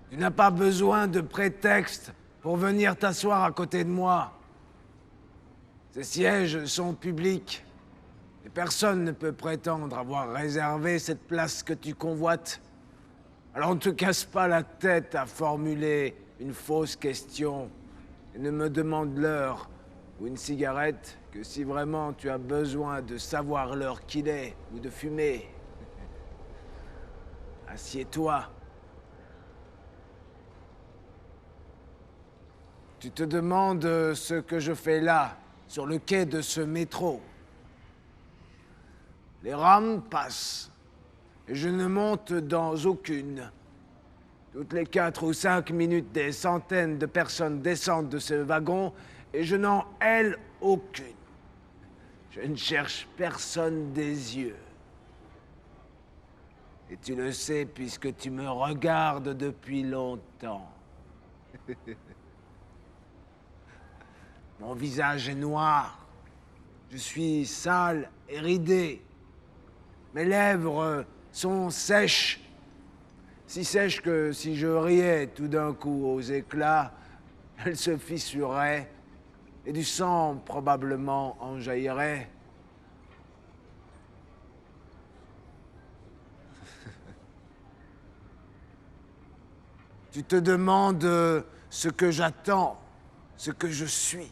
Tu n'as pas besoin de prétexte pour venir t'asseoir à côté de moi. Ces sièges sont publics. Et personne ne peut prétendre avoir réservé cette place que tu convoites. Alors ne te casse pas la tête à formuler une fausse question. Et ne me demande l'heure ou une cigarette que si vraiment tu as besoin de savoir l'heure qu'il est ou de fumer. Assieds-toi. Tu te demandes ce que je fais là, sur le quai de ce métro. Les rames passent, et je ne monte dans aucune. Toutes les 4 ou 5 minutes, des centaines de personnes descendent de ce wagon, et je n'en hèle aucune. Je ne cherche personne des yeux. Et tu le sais puisque tu me regardes depuis longtemps. Mon visage est noir. Je suis sale et ridé. Mes lèvres sont sèches. Si sèches que si je riais tout d'un coup aux éclats, elles se fissuraient et du sang probablement en jaillirait. Tu te demandes ce que j'attends, ce que je suis.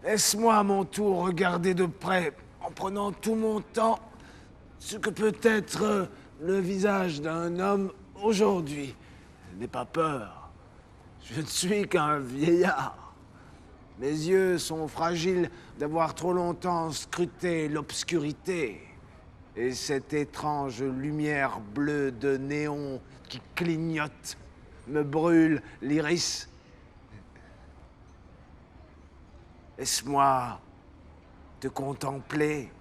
Laisse-moi à mon tour regarder de près, en prenant tout mon temps, ce que peut être le visage d'un homme aujourd'hui. N'aie pas peur. Je ne suis qu'un vieillard. Mes yeux sont fragiles d'avoir trop longtemps scruté l'obscurité. Et cette étrange lumière bleue de néon qui clignote me brûle l'iris. Laisse-moi te contempler,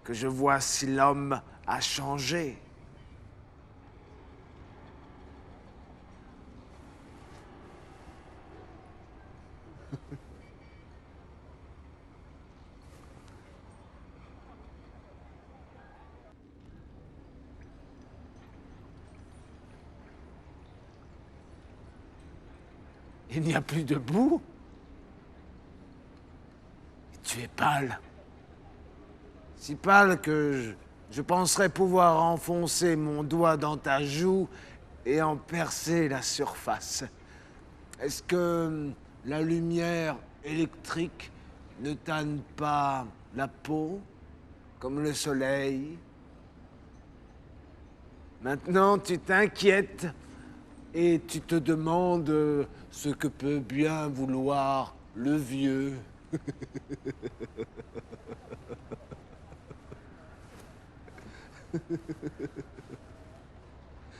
que je vois si l'homme a changé. Il n'y a plus de boue. Et tu es pâle. Si pâle que je penserais pouvoir enfoncer mon doigt dans ta joue et en percer la surface. Est-ce que la lumière électrique ne tanne pas la peau, comme le soleil? Maintenant, tu t'inquiètes et tu te demandes ce que peut bien vouloir le vieux.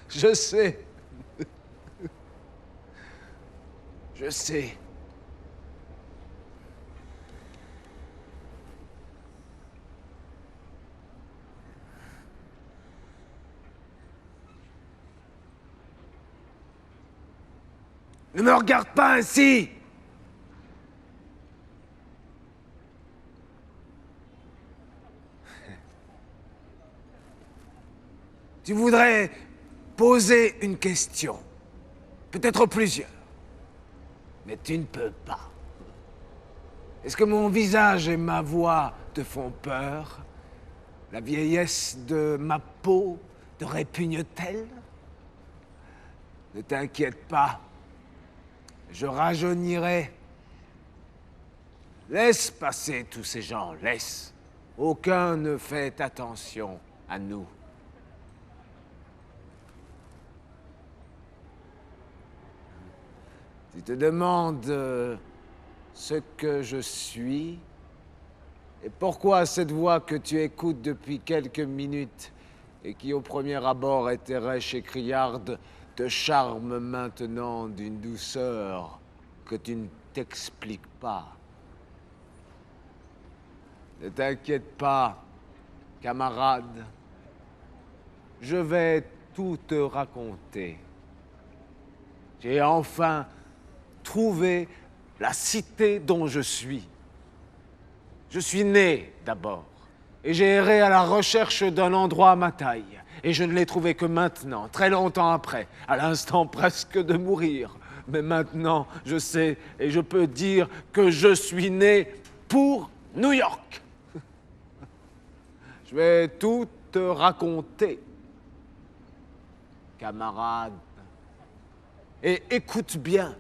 Je sais. Je sais. Ne me regarde pas ainsi! Tu voudrais poser une question, peut-être plusieurs, mais tu ne peux pas. Est-ce que mon visage et ma voix te font peur? La vieillesse de ma peau te répugne-t-elle? Ne t'inquiète pas, je rajeunirai. Laisse passer tous ces gens, laisse. Aucun ne fait attention à nous. Tu te demandes ce que je suis et pourquoi cette voix que tu écoutes depuis quelques minutes et qui au premier abord était rêche et criarde te charme maintenant d'une douceur que tu ne t'expliques pas. Ne t'inquiète pas, camarade. Je vais tout te raconter. J'ai enfin trouvé la cité dont je suis. Je suis né d'abord. Et j'ai erré à la recherche d'un endroit à ma taille. Et je ne l'ai trouvé que maintenant, très longtemps après, à l'instant presque de mourir. Mais maintenant, je sais et je peux dire que je suis né pour New York. Je vais tout te raconter, camarade. Et écoute bien,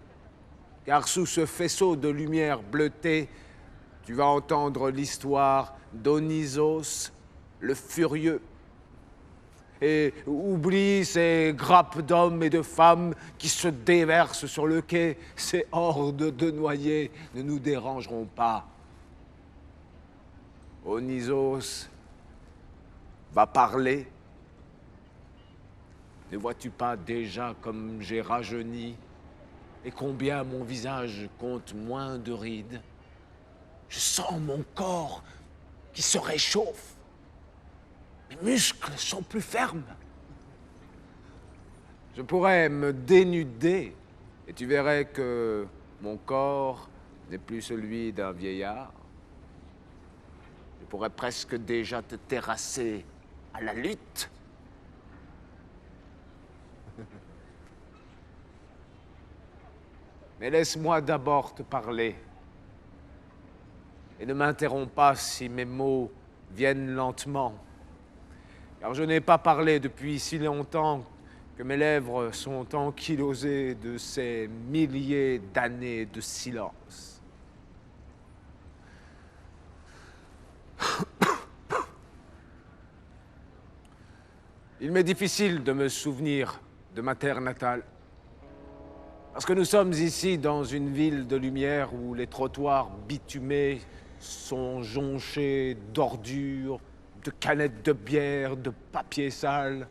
car sous ce faisceau de lumière bleutée, tu vas entendre l'histoire d'Onisos le Furieux. Et oublie ces grappes d'hommes et de femmes qui se déversent sur le quai. Ces hordes de noyés ne nous dérangeront pas. Onisos va parler. Ne vois-tu pas déjà comme j'ai rajeuni et combien mon visage compte moins de rides? Je sens mon corps qui se réchauffe. Mes muscles sont plus fermes. Je pourrais me dénuder et tu verrais que mon corps n'est plus celui d'un vieillard. Je pourrais presque déjà te terrasser à la lutte. Mais laisse-moi d'abord te parler. Et ne m'interromps pas si mes mots viennent lentement. Car je n'ai pas parlé depuis si longtemps que mes lèvres sont ankylosées de ces milliers d'années de silence. Il m'est difficile de me souvenir de ma terre natale. Parce que nous sommes ici dans une ville de lumière où les trottoirs bitumés sont jonchés d'ordures, de canettes de bière, de papier sale,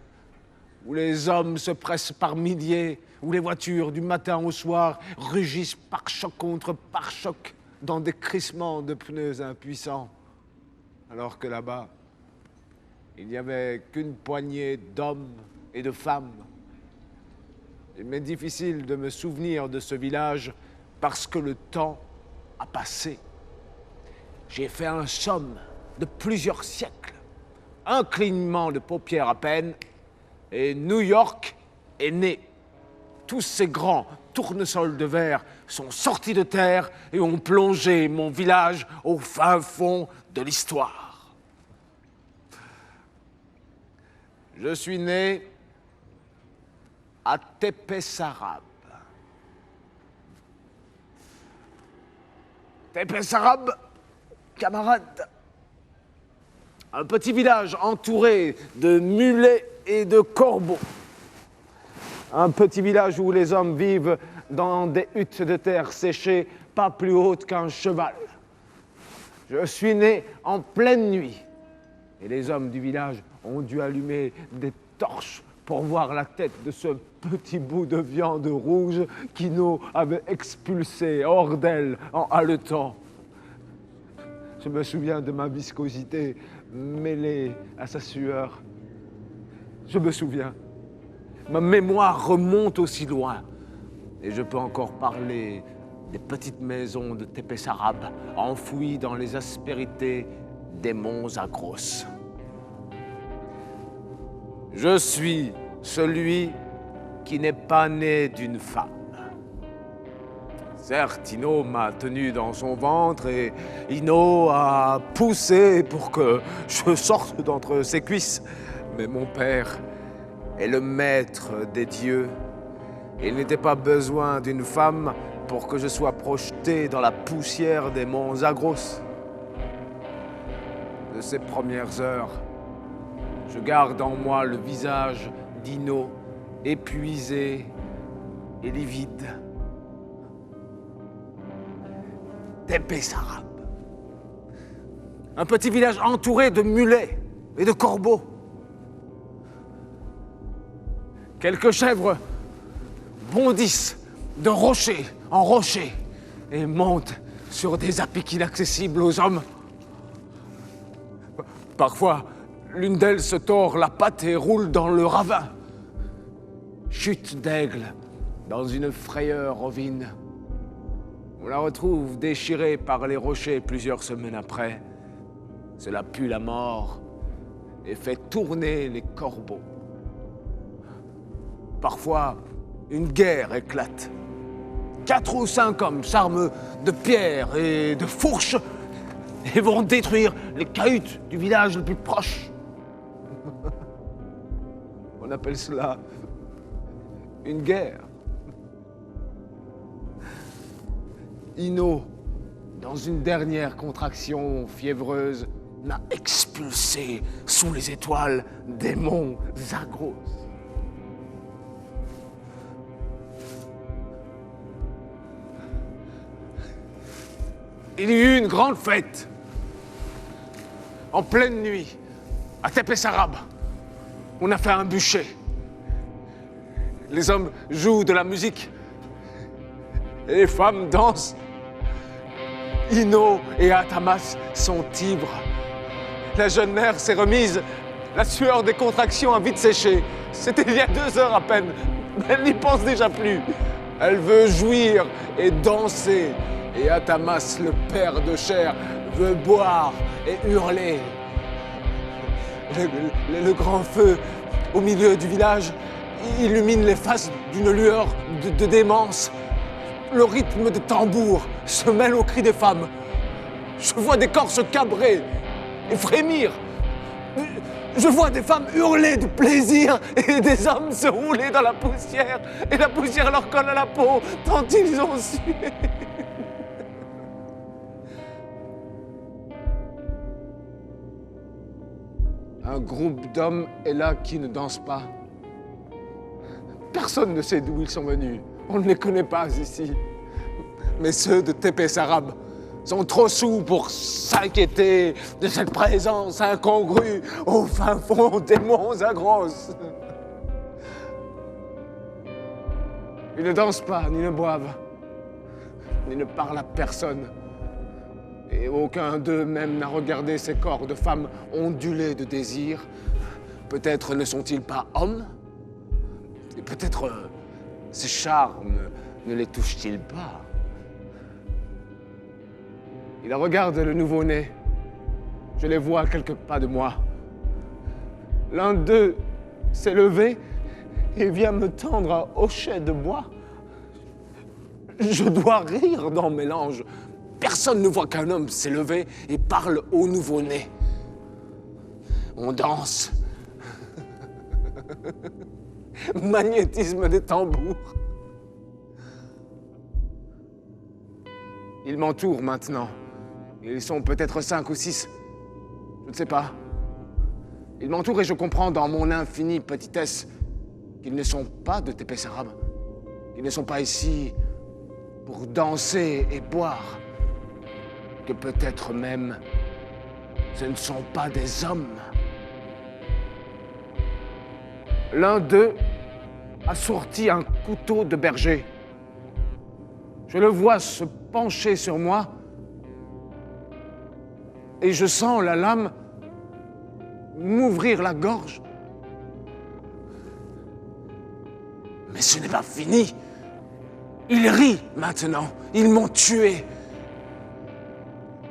où les hommes se pressent par milliers, où les voitures du matin au soir rugissent pare-choc contre pare-choc dans des crissements de pneus impuissants. Alors que là-bas, il n'y avait qu'une poignée d'hommes et de femmes. Il m'est difficile de me souvenir de ce village parce que le temps a passé. J'ai fait un somme de plusieurs siècles, un clignement de paupières à peine, et New York est né. Tous ces grands tournesols de verre sont sortis de terre et ont plongé mon village au fin fond de l'histoire. Je suis né à Tepes-Sarab. Tepes-Sarab, camarade. Un petit village entouré de mulets et de corbeaux. Un petit village où les hommes vivent dans des huttes de terre séchées, pas plus hautes qu'un cheval. Je suis né en pleine nuit. Et les hommes du village ont dû allumer des torches pour voir la tête de ce petit bout de viande rouge qu'Ino avait expulsé hors d'elle en haletant. Je me souviens de ma viscosité mêlée à sa sueur. Je me souviens. Ma mémoire remonte aussi loin. Et je peux encore parler des petites maisons de Tepes-Sarab enfouies dans les aspérités des monts Zagros. Je suis celui qui n'est pas né d'une femme. Certes, Ino m'a tenu dans son ventre et Ino a poussé pour que je sorte d'entre ses cuisses. Mais mon père est le maître des dieux. Il n'était pas besoin d'une femme pour que je sois projeté dans la poussière des monts Zagros. De ces premières heures, je garde en moi le visage d'Ino, épuisé et livide. Tepes-Sarab. Un petit village entouré de mulets et de corbeaux. Quelques chèvres bondissent de rocher en rocher et montent sur des apics inaccessibles aux hommes. Parfois, l'une d'elles se tord la patte et roule dans le ravin. Chute d'aigle dans une frayeur ovine. On la retrouve déchirée par les rochers plusieurs semaines après. Cela pue la mort et fait tourner les corbeaux. Parfois, une guerre éclate. 4 ou 5 hommes s'arment de pierres et de fourches et vont détruire les cahutes du village le plus proche. On appelle cela une guerre. Ino, dans une dernière contraction fiévreuse, m'a expulsé sous les étoiles des monts Zagros. Il y eut une grande fête, en pleine nuit, à Tepessarab. On a fait un bûcher. Les hommes jouent de la musique, et les femmes dansent. Ino et Atamas sont ivres. La jeune mère s'est remise. La sueur des contractions a vite séché. C'était il y a 2 heures à peine. Elle n'y pense déjà plus. Elle veut jouir et danser. Et Atamas, le père de chair, veut boire et hurler. Le grand feu au milieu du village illumine les faces d'une lueur de démence. Le rythme des tambours se mêle aux cris des femmes. Je vois des corps se cabrer et frémir. Je vois des femmes hurler de plaisir et des hommes se rouler dans la poussière. Et la poussière leur colle à la peau tant ils ont sué. Un groupe d'hommes est là qui ne danse pas. Personne ne sait d'où ils sont venus. On ne les connaît pas ici. Mais ceux de Tepessarab sont trop saouls pour s'inquiéter de cette présence incongrue au fin fond des monts Zagros. Ils ne dansent pas, ni ne boivent, ni ne parlent à personne. Et aucun d'eux même n'a regardé ces corps de femmes ondulés de désir. Peut-être ne sont-ils pas hommes? Et peut-être ces charmes ne les touchent-ils pas? Ils regardent le nouveau-né. Je les vois à quelques pas de moi. L'un d'eux s'est levé et vient me tendre un hochet de bois. Je dois rire dans mes langes. Personne ne voit qu'un homme s'est levé et parle au nouveau-né. On danse. Magnétisme des tambours. Ils m'entourent maintenant. Ils sont peut-être 5 ou 6. Je ne sais pas. Ils m'entourent et je comprends dans mon infinie petitesse qu'ils ne sont pas de Tepessarab. Qu'ils ne sont pas ici pour danser et boire. Que peut-être même ce ne sont pas des hommes. L'un d'eux a sorti un couteau de berger. Je le vois se pencher sur moi et je sens la lame m'ouvrir la gorge. Mais ce n'est pas fini. Ils rient maintenant. Ils m'ont tué.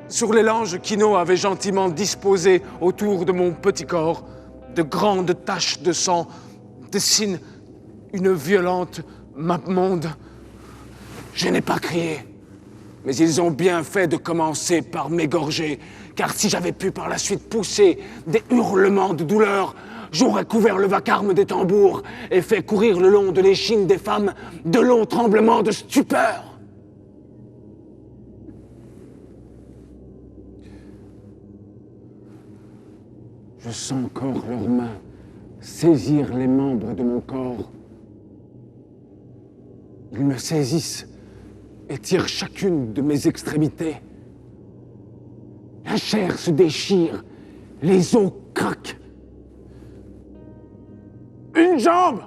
Sur les langes qu'Ino avait gentiment disposées autour de mon petit corps, de grandes taches de sang dessinent une violente mappemonde. Je n'ai pas crié, mais ils ont bien fait de commencer par m'égorger, car si j'avais pu par la suite pousser des hurlements de douleur, j'aurais couvert le vacarme des tambours et fait courir le long de l'échine des femmes de longs tremblements de stupeur. Je sens encore leurs mains saisir les membres de mon corps. Ils me saisissent et tirent chacune de mes extrémités. La chair se déchire, les os craquent. Une jambe!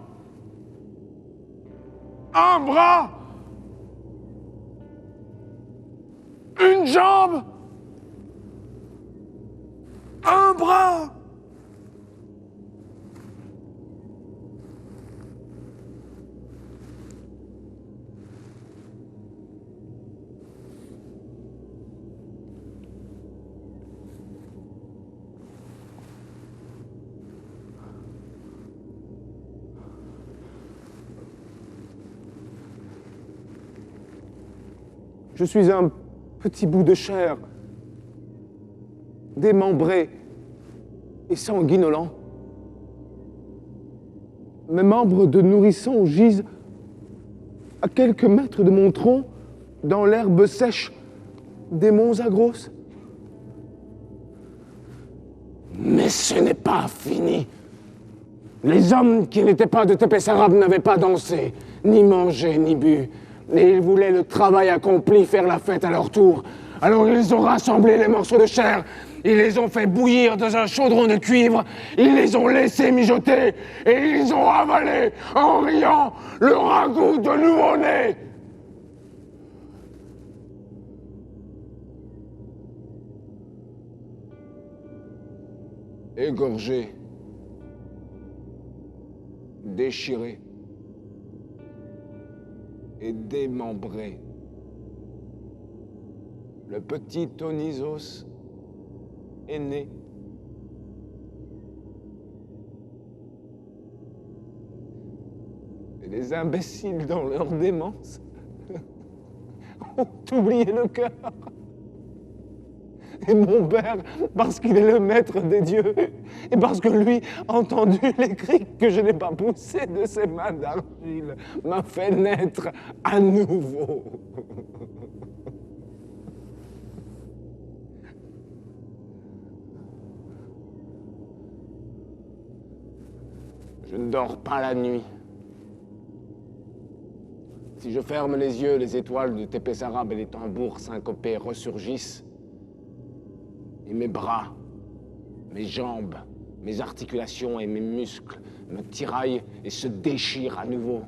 Un bras! Une jambe! Un bras! Je suis un petit bout de chair, démembré et sanguinolent. Mes membres de nourrisson gisent à quelques mètres de mon tronc, dans l'herbe sèche des monts Zagros. Mais ce n'est pas fini. Les hommes qui n'étaient pas de Tepessarab n'avaient pas dansé, ni mangé, ni bu. Et ils voulaient le travail accompli, faire la fête à leur tour. Alors ils ont rassemblé les morceaux de chair, ils les ont fait bouillir dans un chaudron de cuivre, ils les ont laissés mijoter, et ils ont avalé, en riant, le ragoût de nouveau-né. Égorgé, déchiré et démembré, le petit Onisos est né. Et les imbéciles, dans leur démence, ont oublié le cœur. Et mon père, parce qu'il est le maître des dieux, et parce que lui a entendu les cris que je n'ai pas poussés de ses mains d'argile, m'a fait naître à nouveau. Je ne dors pas la nuit. Si je ferme les yeux, les étoiles de Tepessarab et les tambours syncopés ressurgissent. Et mes bras, mes jambes, mes articulations et mes muscles me tiraillent et se déchirent à nouveau.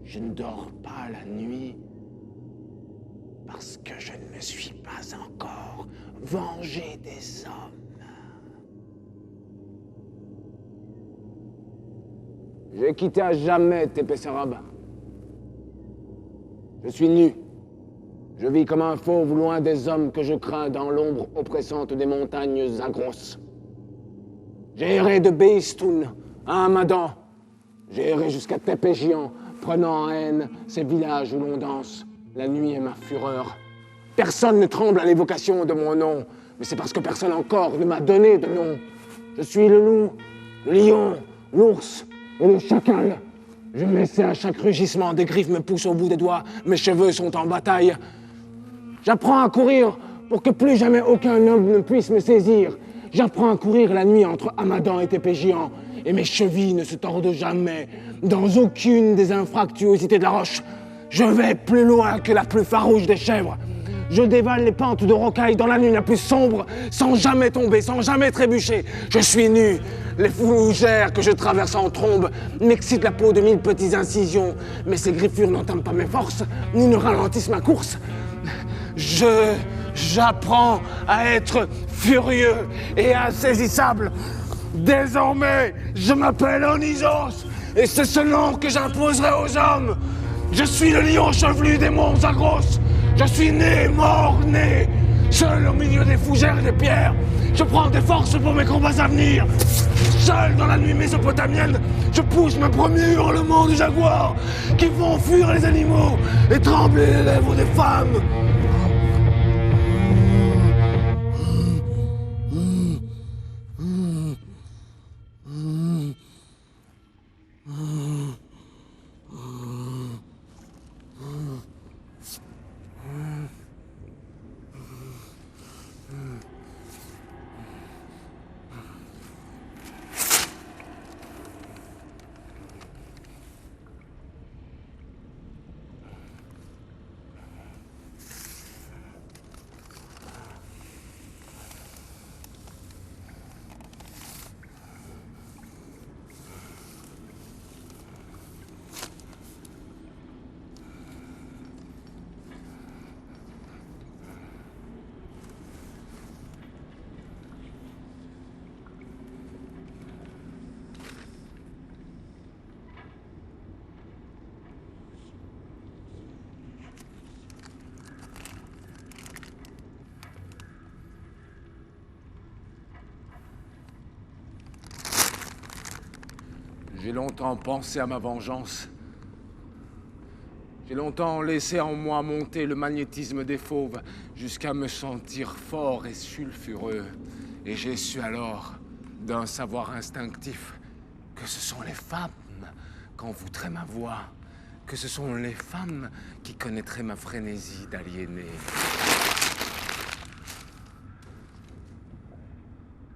Je ne dors pas la nuit parce que je ne me suis pas encore vengé des hommes. J'ai quitté à jamais Tepessarab. Je suis nu. Je vis comme un fauve loin des hommes que je crains dans l'ombre oppressante des montagnes Zagros. J'ai erré de Beistoun à Hamadan. J'ai erré jusqu'à Tepégian, prenant en haine ces villages où l'on danse. La nuit est ma fureur. Personne ne tremble à l'évocation de mon nom, mais c'est parce que personne encore ne m'a donné de nom. Je suis le loup, le lion, l'ours et le chacal. Je m'essaie à chaque rugissement, des griffes me poussent au bout des doigts, mes cheveux sont en bataille. J'apprends à courir pour que plus jamais aucun homme ne puisse me saisir. J'apprends à courir la nuit entre Hamadan et Tepégian, et mes chevilles ne se tordent jamais dans aucune des infractuosités de la roche. Je vais plus loin que la plus farouche des chèvres. Je dévale les pentes de rocailles dans la nuit la plus sombre, sans jamais tomber, sans jamais trébucher. Je suis nu. Les fougères que je traverse en trombe m'excitent la peau de 1000 petites incisions, mais ces griffures n'entament pas mes forces, ni ne ralentissent ma course. J'apprends à être furieux et insaisissable. Désormais, je m'appelle Onisos, et c'est ce nom que j'imposerai aux hommes. Je suis le lion chevelu des monts Zagros. Je suis né, mort, né, seul au milieu des fougères et des pierres. Je prends des forces pour mes combats à venir. Seul dans la nuit mésopotamienne, je pousse mes premiers hurlements de jaguar qui font fuir les animaux et trembler les lèvres des femmes. J'ai longtemps pensé à ma vengeance. J'ai longtemps laissé en moi monter le magnétisme des fauves jusqu'à me sentir fort et sulfureux. Et j'ai su alors, d'un savoir instinctif, que ce sont les femmes qu'envoûterait ma voix, que ce sont les femmes qui connaîtraient ma frénésie d'aliéné.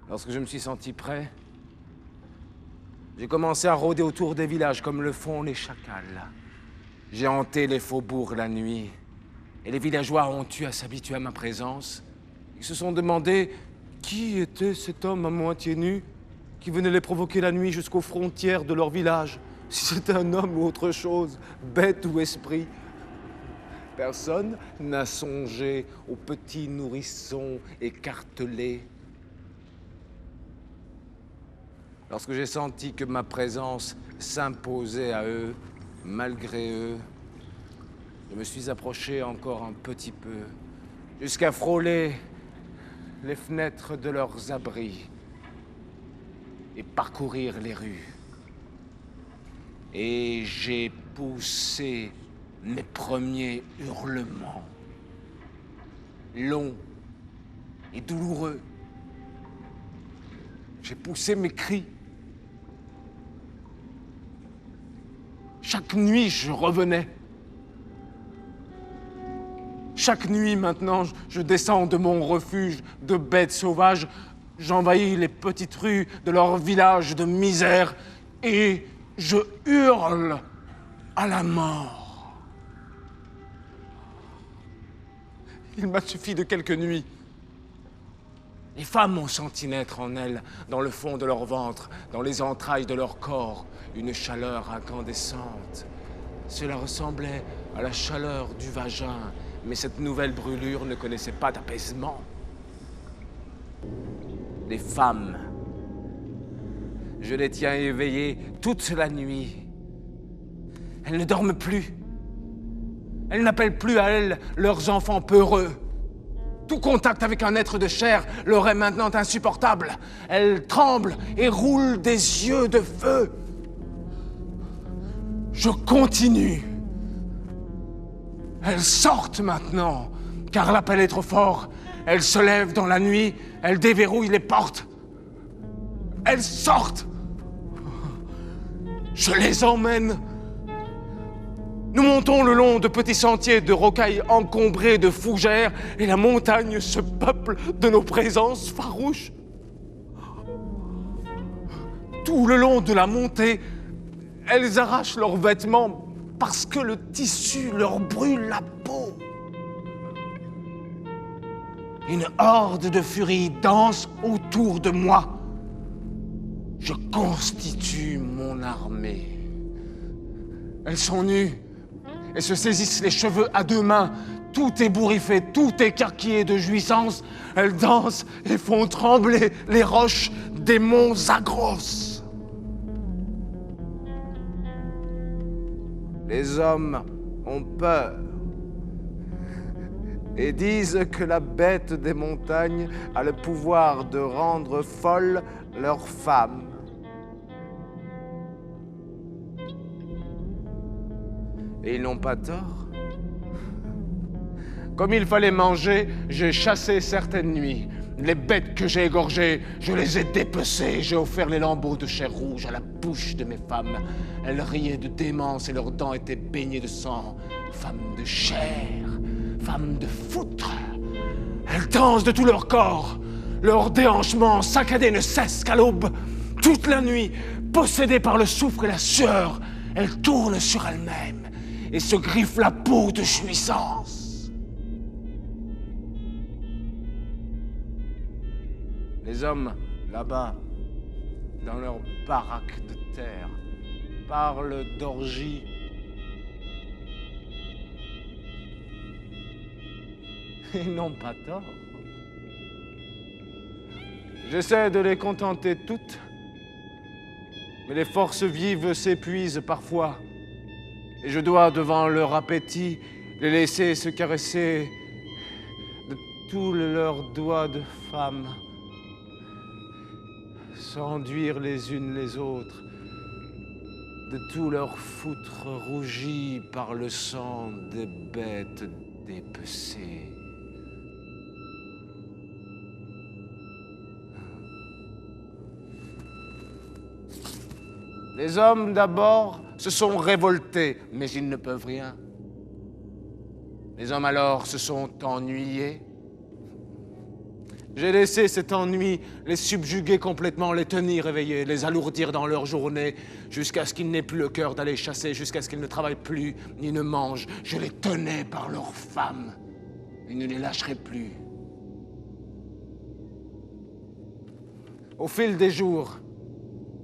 Lorsque je me suis senti prêt, j'ai commencé à rôder autour des villages comme le font les chacals. J'ai hanté les faubourgs la nuit, et les villageois ont eu à s'habituer à ma présence. Ils se sont demandé qui était cet homme à moitié nu qui venait les provoquer la nuit jusqu'aux frontières de leur village. Si c'était un homme ou autre chose, bête ou esprit. Personne n'a songé aux petits nourrissons écartelés. Lorsque j'ai senti que ma présence s'imposait à eux, malgré eux, je me suis approché encore un petit peu, jusqu'à frôler les fenêtres de leurs abris et parcourir les rues. Et j'ai poussé mes premiers hurlements, longs et douloureux. J'ai poussé mes cris. Chaque nuit, je revenais. Chaque nuit, maintenant, je descends de mon refuge de bêtes sauvages. J'envahis les petites rues de leur village de misère et je hurle à la mort. Il m'a suffi de quelques nuits. Les femmes ont senti naître en elles, dans le fond de leur ventre, dans les entrailles de leur corps, une chaleur incandescente. Cela ressemblait à la chaleur du vagin, mais cette nouvelle brûlure ne connaissait pas d'apaisement. Les femmes, je les tiens éveillées toute la nuit. Elles ne dorment plus. Elles n'appellent plus à elles leurs enfants peureux. Tout contact avec un être de chair leur est maintenant insupportable. Elles tremblent et roulent des yeux de feu. Je continue. Elles sortent maintenant, car l'appel est trop fort. Elles se lèvent dans la nuit, elles déverrouillent les portes. Elles sortent. Je les emmène. Nous montons le long de petits sentiers de rocailles encombrés de fougères et la montagne se peuple de nos présences farouches. Tout le long de la montée, elles arrachent leurs vêtements parce que le tissu leur brûle la peau. Une horde de furies danse autour de moi. Je constitue mon armée. Elles sont nues et se saisissent les cheveux à deux mains. Tout ébouriffé, tout écarquillé de jouissance. Elles dansent et font trembler les roches des monts Zagros. Les hommes ont peur et disent que la bête des montagnes a le pouvoir de rendre folles leurs femmes. Et ils n'ont pas tort. Comme il fallait manger, j'ai chassé certaines nuits. Les bêtes que j'ai égorgées, je les ai dépecées. J'ai offert les lambeaux de chair rouge à la bouche de mes femmes. Elles riaient de démence et leurs dents étaient baignées de sang. Femmes de chair, femmes de foutre. Elles dansent de tout leur corps. Leurs déhanchements saccadés ne cessent qu'à l'aube. Toute la nuit, possédées par le soufre et la sueur, elles tournent sur elles-mêmes et se griffent la peau de jouissance. Les hommes, là-bas, dans leur baraque de terre, parlent d'orgie. Ils n'ont pas tort. J'essaie de les contenter toutes, mais les forces vives s'épuisent parfois. Et je dois, devant leur appétit, les laisser se caresser de tous leurs doigts de femme, s'enduire les unes les autres de tout leur foutre rougi par le sang des bêtes dépecées. Les hommes, d'abord, se sont révoltés, mais ils ne peuvent rien. Les hommes, alors, se sont ennuyés. J'ai laissé cet ennui les subjuguer complètement, les tenir éveillés, les alourdir dans leur journée, jusqu'à ce qu'ils n'aient plus le cœur d'aller chasser, jusqu'à ce qu'ils ne travaillent plus, ni ne mangent. Je les tenais par leurs femmes, et ne les lâcherai plus. Au fil des jours,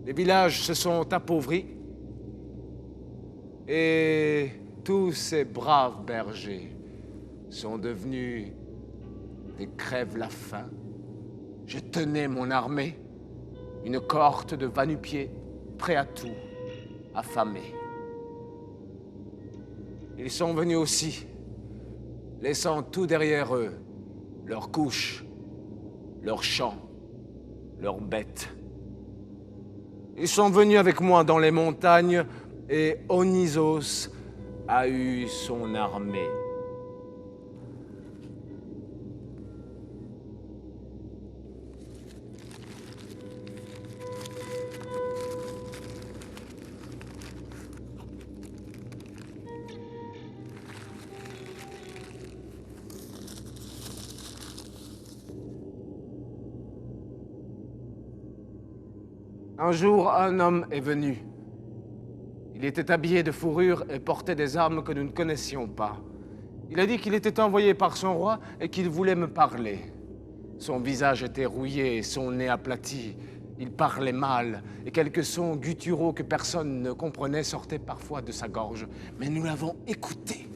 les villages se sont appauvris, et tous ces braves bergers sont devenus des crève-la-faim. Je tenais mon armée, une cohorte de va-nu-pieds, prêts à tout, affamés. Ils sont venus aussi, laissant tout derrière eux, leurs couches, leurs champs, leurs bêtes. Ils sont venus avec moi dans les montagnes et Onisos a eu son armée. Un jour, un homme est venu. Il était habillé de fourrure et portait des armes que nous ne connaissions pas. Il a dit qu'il était envoyé par son roi et qu'il voulait me parler. Son visage était rouillé et son nez aplati. Il parlait mal et quelques sons gutturaux que personne ne comprenait sortaient parfois de sa gorge. Mais nous l'avons écouté.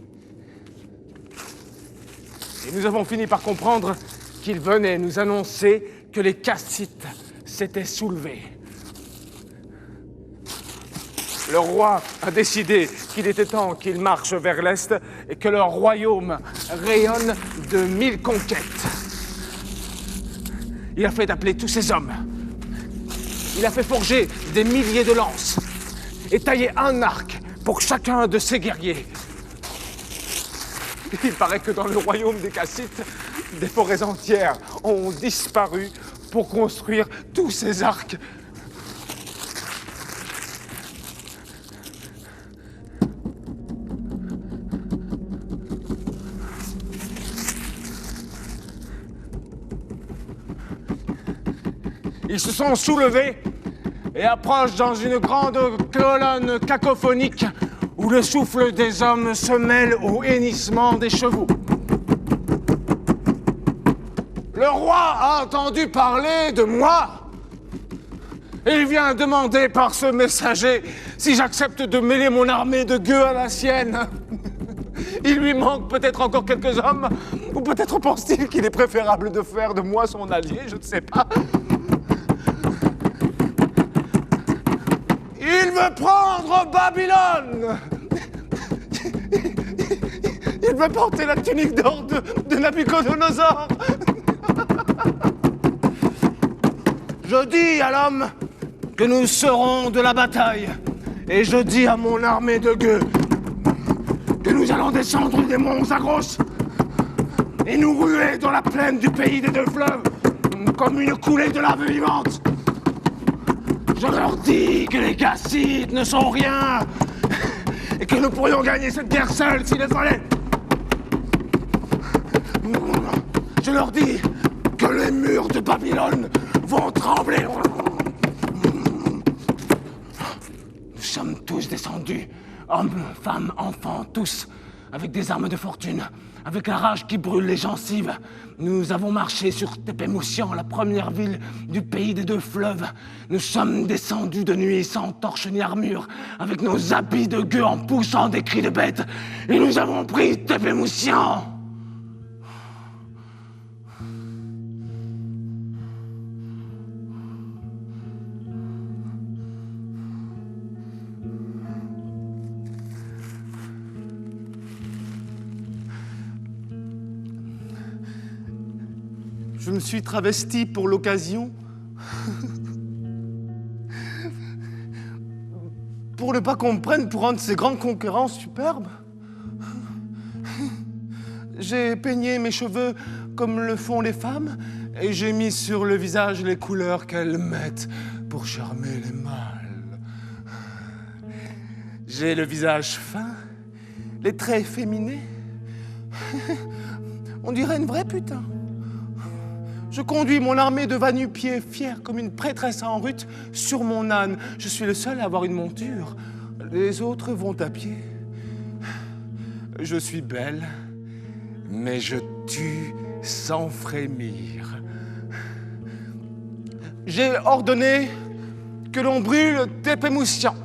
Et nous avons fini par comprendre qu'il venait nous annoncer que les Kassites s'étaient soulevés. Le roi a décidé qu'il était temps qu'il marche vers l'Est et que leur royaume rayonne de 1000 conquêtes. Il a fait appeler tous ses hommes. Il a fait forger des milliers de lances et tailler un arc pour chacun de ses guerriers. Il paraît que dans le royaume des Kassites, des forêts entières ont disparu pour construire tous ces arcs. Ils se sont soulevés et approchent dans une grande colonne cacophonique où le souffle des hommes se mêle au hennissement des chevaux. Le roi a entendu parler de moi. Et il vient demander par ce messager si j'accepte de mêler mon armée de gueux à la sienne. Il lui manque peut-être encore quelques hommes, ou peut-être pense-t-il qu'il est préférable de faire de moi son allié, je ne sais pas. Il veut prendre Babylone. Il veut porter la tunique d'or de Nabuchodonosor. Je dis à l'homme que nous serons de la bataille. Et je dis à mon armée de gueux que nous allons descendre des monts Zagros et nous ruer dans la plaine du pays des deux fleuves comme une coulée de lave vivante. Je leur dis que les Kassites ne sont rien et que nous pourrions gagner cette guerre seuls s'il le fallait. Je leur dis que les murs de Babylone vont trembler. Nous sommes tous descendus, hommes, femmes, enfants, tous, avec des armes de fortune, avec la rage qui brûle les gencives. Nous avons marché sur Tépémoussian, la première ville du pays des deux fleuves. Nous sommes descendus de nuit sans torche ni armure, avec nos habits de gueux en poussant des cris de bêtes. Et nous avons pris Tépémoussian. Je me suis travesti pour l'occasion pour ne pas qu'on me prenne pour un de ces grands conquérants superbes. J'ai peigné mes cheveux comme le font les femmes et j'ai mis sur le visage les couleurs qu'elles mettent pour charmer les mâles. J'ai le visage fin, les traits féminés. On dirait une vraie putain. Je conduis mon armée de va-nu-pieds, fière comme une prêtresse en rut, sur mon âne. Je suis le seul à avoir une monture. Les autres vont à pied. Je suis belle, mais je tue sans frémir. J'ai ordonné que l'on brûle Tépé Moussian.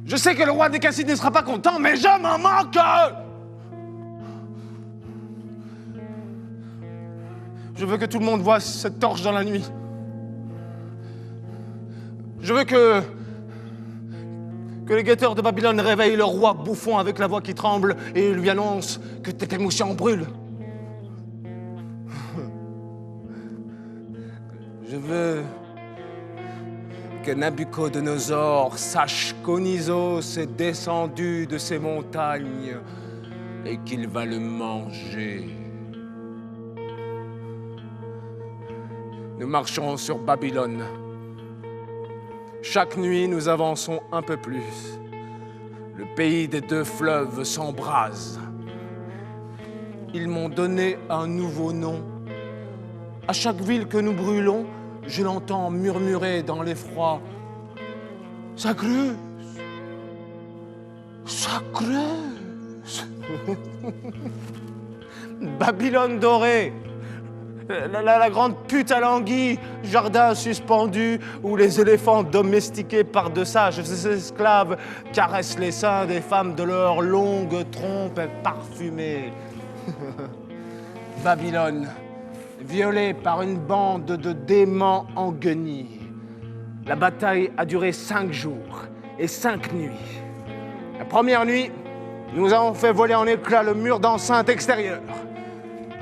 Je sais que le roi des Cassides ne sera pas content, mais je m'en manque! Je veux que tout le monde voie cette torche dans la nuit. Je veux que les guetteurs de Babylone réveillent le roi bouffon avec la voix qui tremble et lui annoncent que Tépé Moussian brûle. Je veux que Nabuchodonosor sache qu'Onisos est descendu de ses montagnes et qu'il va le manger. Nous marchons sur Babylone. Chaque nuit, nous avançons un peu plus. Le pays des deux fleuves s'embrase. Ils m'ont donné un nouveau nom. À chaque ville que nous brûlons, je l'entends murmurer dans l'effroi. Ça creuse. Ça creuse. Babylone dorée. La grande pute à l'anguille, jardin suspendu, où les éléphants domestiqués par de sages esclaves caressent les seins des femmes de leurs longues trompes parfumées. Babylone, violée par une bande de démons en guenilles. La bataille a duré 5 jours et 5 nuits. La première nuit, nous avons fait voler en éclats le mur d'enceinte extérieur.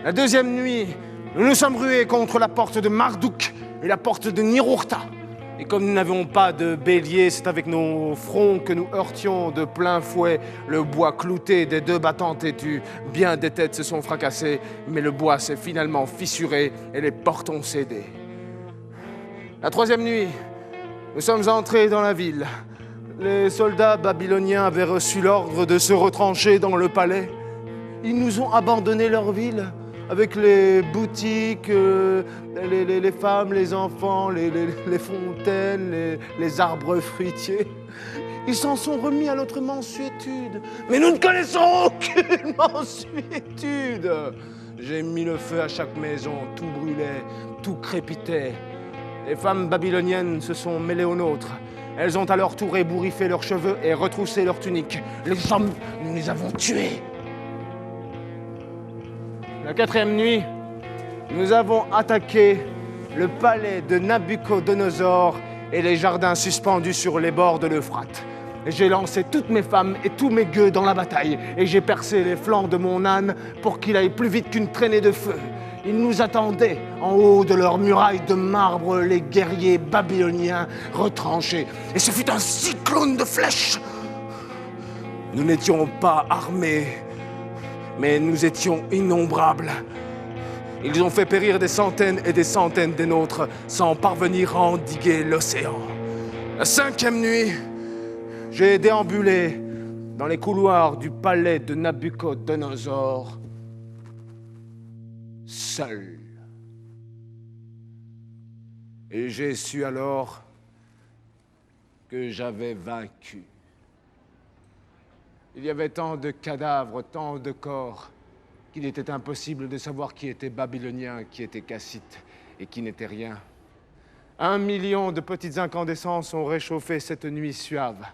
La deuxième nuit, nous nous sommes rués contre la porte de Marduk et la porte de Nirurta. Et comme nous n'avions pas de bélier, c'est avec nos fronts que nous heurtions de plein fouet le bois clouté des 2 battants têtus. Bien des têtes se sont fracassées, mais le bois s'est finalement fissuré et les portes ont cédé. La troisième nuit, nous sommes entrés dans la ville. Les soldats babyloniens avaient reçu l'ordre de se retrancher dans le palais. Ils nous ont abandonné leur ville. Avec les boutiques, les femmes, les enfants, les fontaines, les arbres fruitiers. Ils s'en sont remis à notre mansuétude. Mais nous ne connaissons aucune mansuétude. J'ai mis le feu à chaque maison, tout brûlait, tout crépitait. Les femmes babyloniennes se sont mêlées aux nôtres. Elles ont à leur tour ébouriffé leurs cheveux et retroussé leurs tuniques. Les hommes, nous les avons tués. La 4e nuit, nous avons attaqué le palais de Nabuchodonosor et les jardins suspendus sur les bords de l'Euphrate. J'ai lancé toutes mes femmes et tous mes gueux dans la bataille et j'ai percé les flancs de mon âne pour qu'il aille plus vite qu'une traînée de feu. Ils nous attendaient en haut de leurs murailles de marbre, les guerriers babyloniens retranchés. Et ce fut un cyclone de flèches. Nous n'étions pas armés, mais nous étions innombrables. Ils ont fait périr des centaines et des centaines des nôtres sans parvenir à endiguer l'océan. La 5e nuit, j'ai déambulé dans les couloirs du palais de Nabuchodonosor, seul. Et j'ai su alors que j'avais vaincu. Il y avait tant de cadavres, tant de corps, qu'il était impossible de savoir qui était babylonien, qui était cassite et qui n'était rien. 1 million de petites incandescences ont réchauffé cette nuit suave.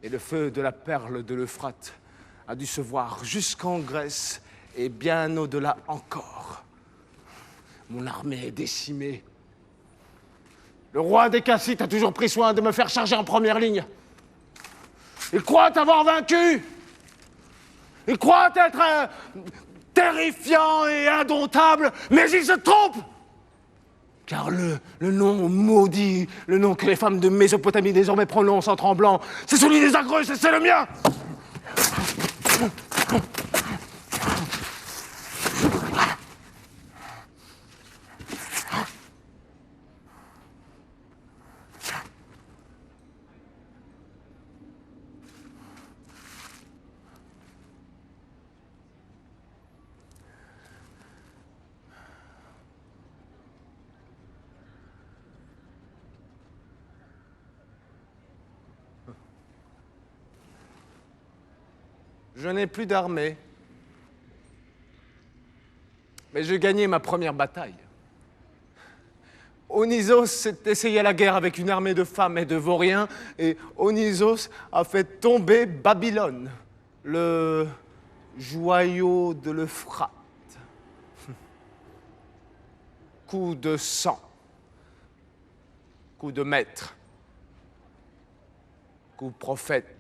Et le feu de la perle de l'Euphrate a dû se voir jusqu'en Grèce et bien au-delà encore. Mon armée est décimée. Le roi des Cassites a toujours pris soin de me faire charger en première ligne. Il croit avoir vaincu. Il croit être terrifiant et indomptable, mais il se trompe. Car le nom maudit, le nom que les femmes de Mésopotamie désormais prononcent en tremblant, c'est celui des Zagreus et c'est le mien! Je n'ai plus d'armée. Mais j'ai gagné ma première bataille. Onisos s'est essayé à la guerre avec une armée de femmes et de vauriens, et Onisos a fait tomber Babylone, le joyau de l'Euphrate. Coup de sang, coup de maître, coup prophète.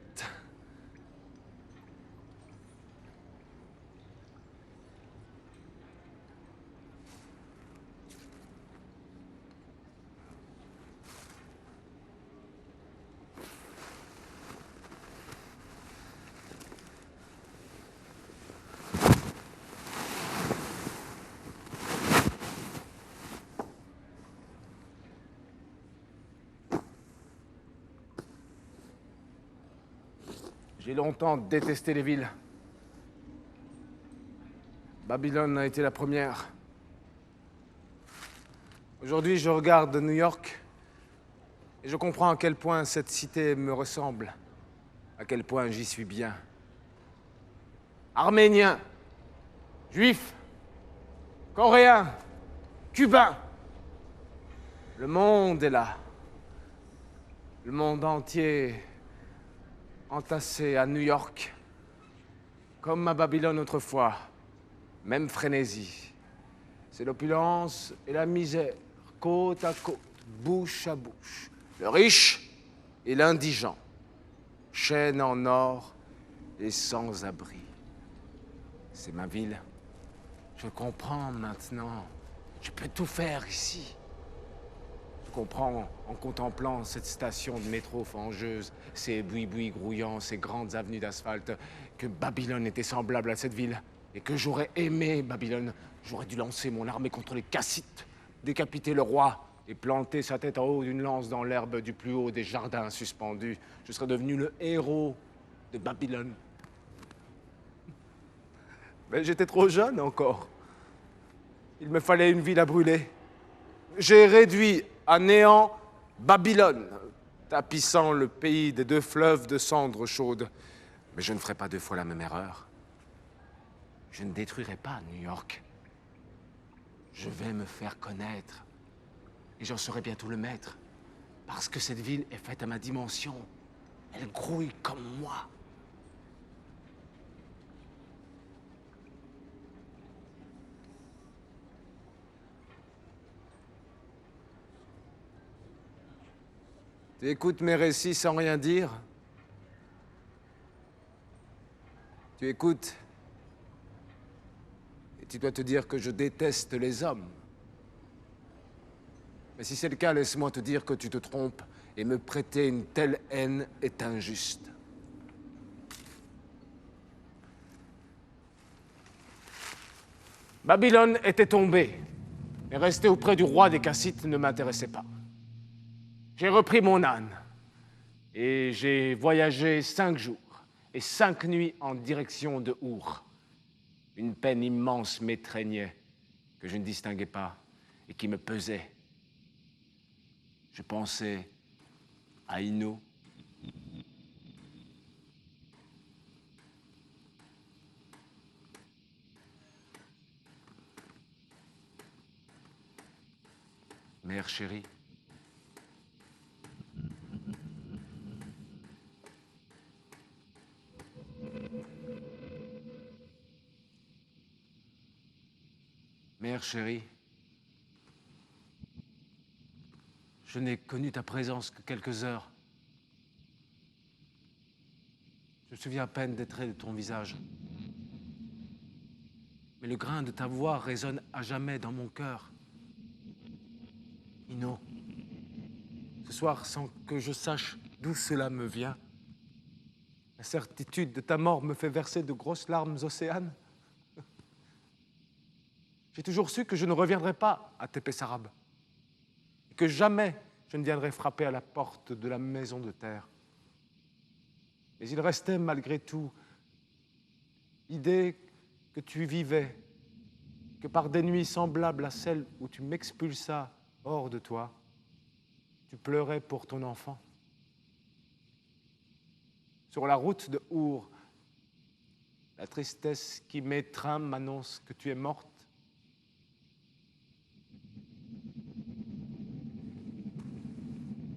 J'ai longtemps détesté les villes. Babylone a été la première. Aujourd'hui, je regarde New York et je comprends à quel point cette cité me ressemble, à quel point j'y suis bien. Arméniens, Juifs, Coréens, Cubains. Le monde est là. Le monde entier entassé à New York, comme à Babylone autrefois, même frénésie. C'est l'opulence et la misère, côte à côte, bouche à bouche. Le riche et l'indigent, chaîne en or et sans-abri. C'est ma ville. Je comprends maintenant. Je peux tout faire ici. Je comprends en contemplant cette station de métro fangeuse, ces buis-buis grouillants, ces grandes avenues d'asphalte, que Babylone était semblable à cette ville. Et que j'aurais aimé Babylone. J'aurais dû lancer mon armée contre les Kassites, décapiter le roi et planter sa tête en haut d'une lance dans l'herbe du plus haut des jardins suspendus. Je serais devenu le héros de Babylone. Mais j'étais trop jeune encore. Il me fallait une ville à brûler. J'ai réduit à néant Babylone, tapissant le pays des deux fleuves de cendres chaudes. Mais je ne ferai pas deux fois la même erreur. Je ne détruirai pas New York. Je vais me faire connaître. Et j'en serai bientôt le maître. Parce que cette ville est faite à ma dimension. Elle grouille comme moi. Tu écoutes mes récits sans rien dire. Tu écoutes et tu dois te dire que je déteste les hommes. Mais si c'est le cas, laisse-moi te dire que tu te trompes et me prêter une telle haine est injuste. Babylone était tombée, et rester auprès du roi des Kassites ne m'intéressait pas. J'ai repris mon âne, et j'ai voyagé 5 jours et 5 nuits en direction de Our. Une peine immense m'étreignait, que je ne distinguais pas, et qui me pesait. Je pensais à Ino. Mère chérie. Mère chérie. Je n'ai connu ta présence que quelques heures. Je me souviens à peine des traits de ton visage. Mais le grain de ta voix résonne à jamais dans mon cœur. Dino. Ce soir, sans que je sache d'où cela me vient, la certitude de ta mort me fait verser de grosses larmes océanes. J'ai toujours su que je ne reviendrai pas à Tépé-Sarab, et que jamais je ne viendrai frapper à la porte de la maison de terre. Mais il restait malgré tout l'idée que tu vivais, que par des nuits semblables à celles où tu m'expulsas hors de toi, tu pleurais pour ton enfant. Sur la route de Our, la tristesse qui m'étreint m'annonce que tu es morte.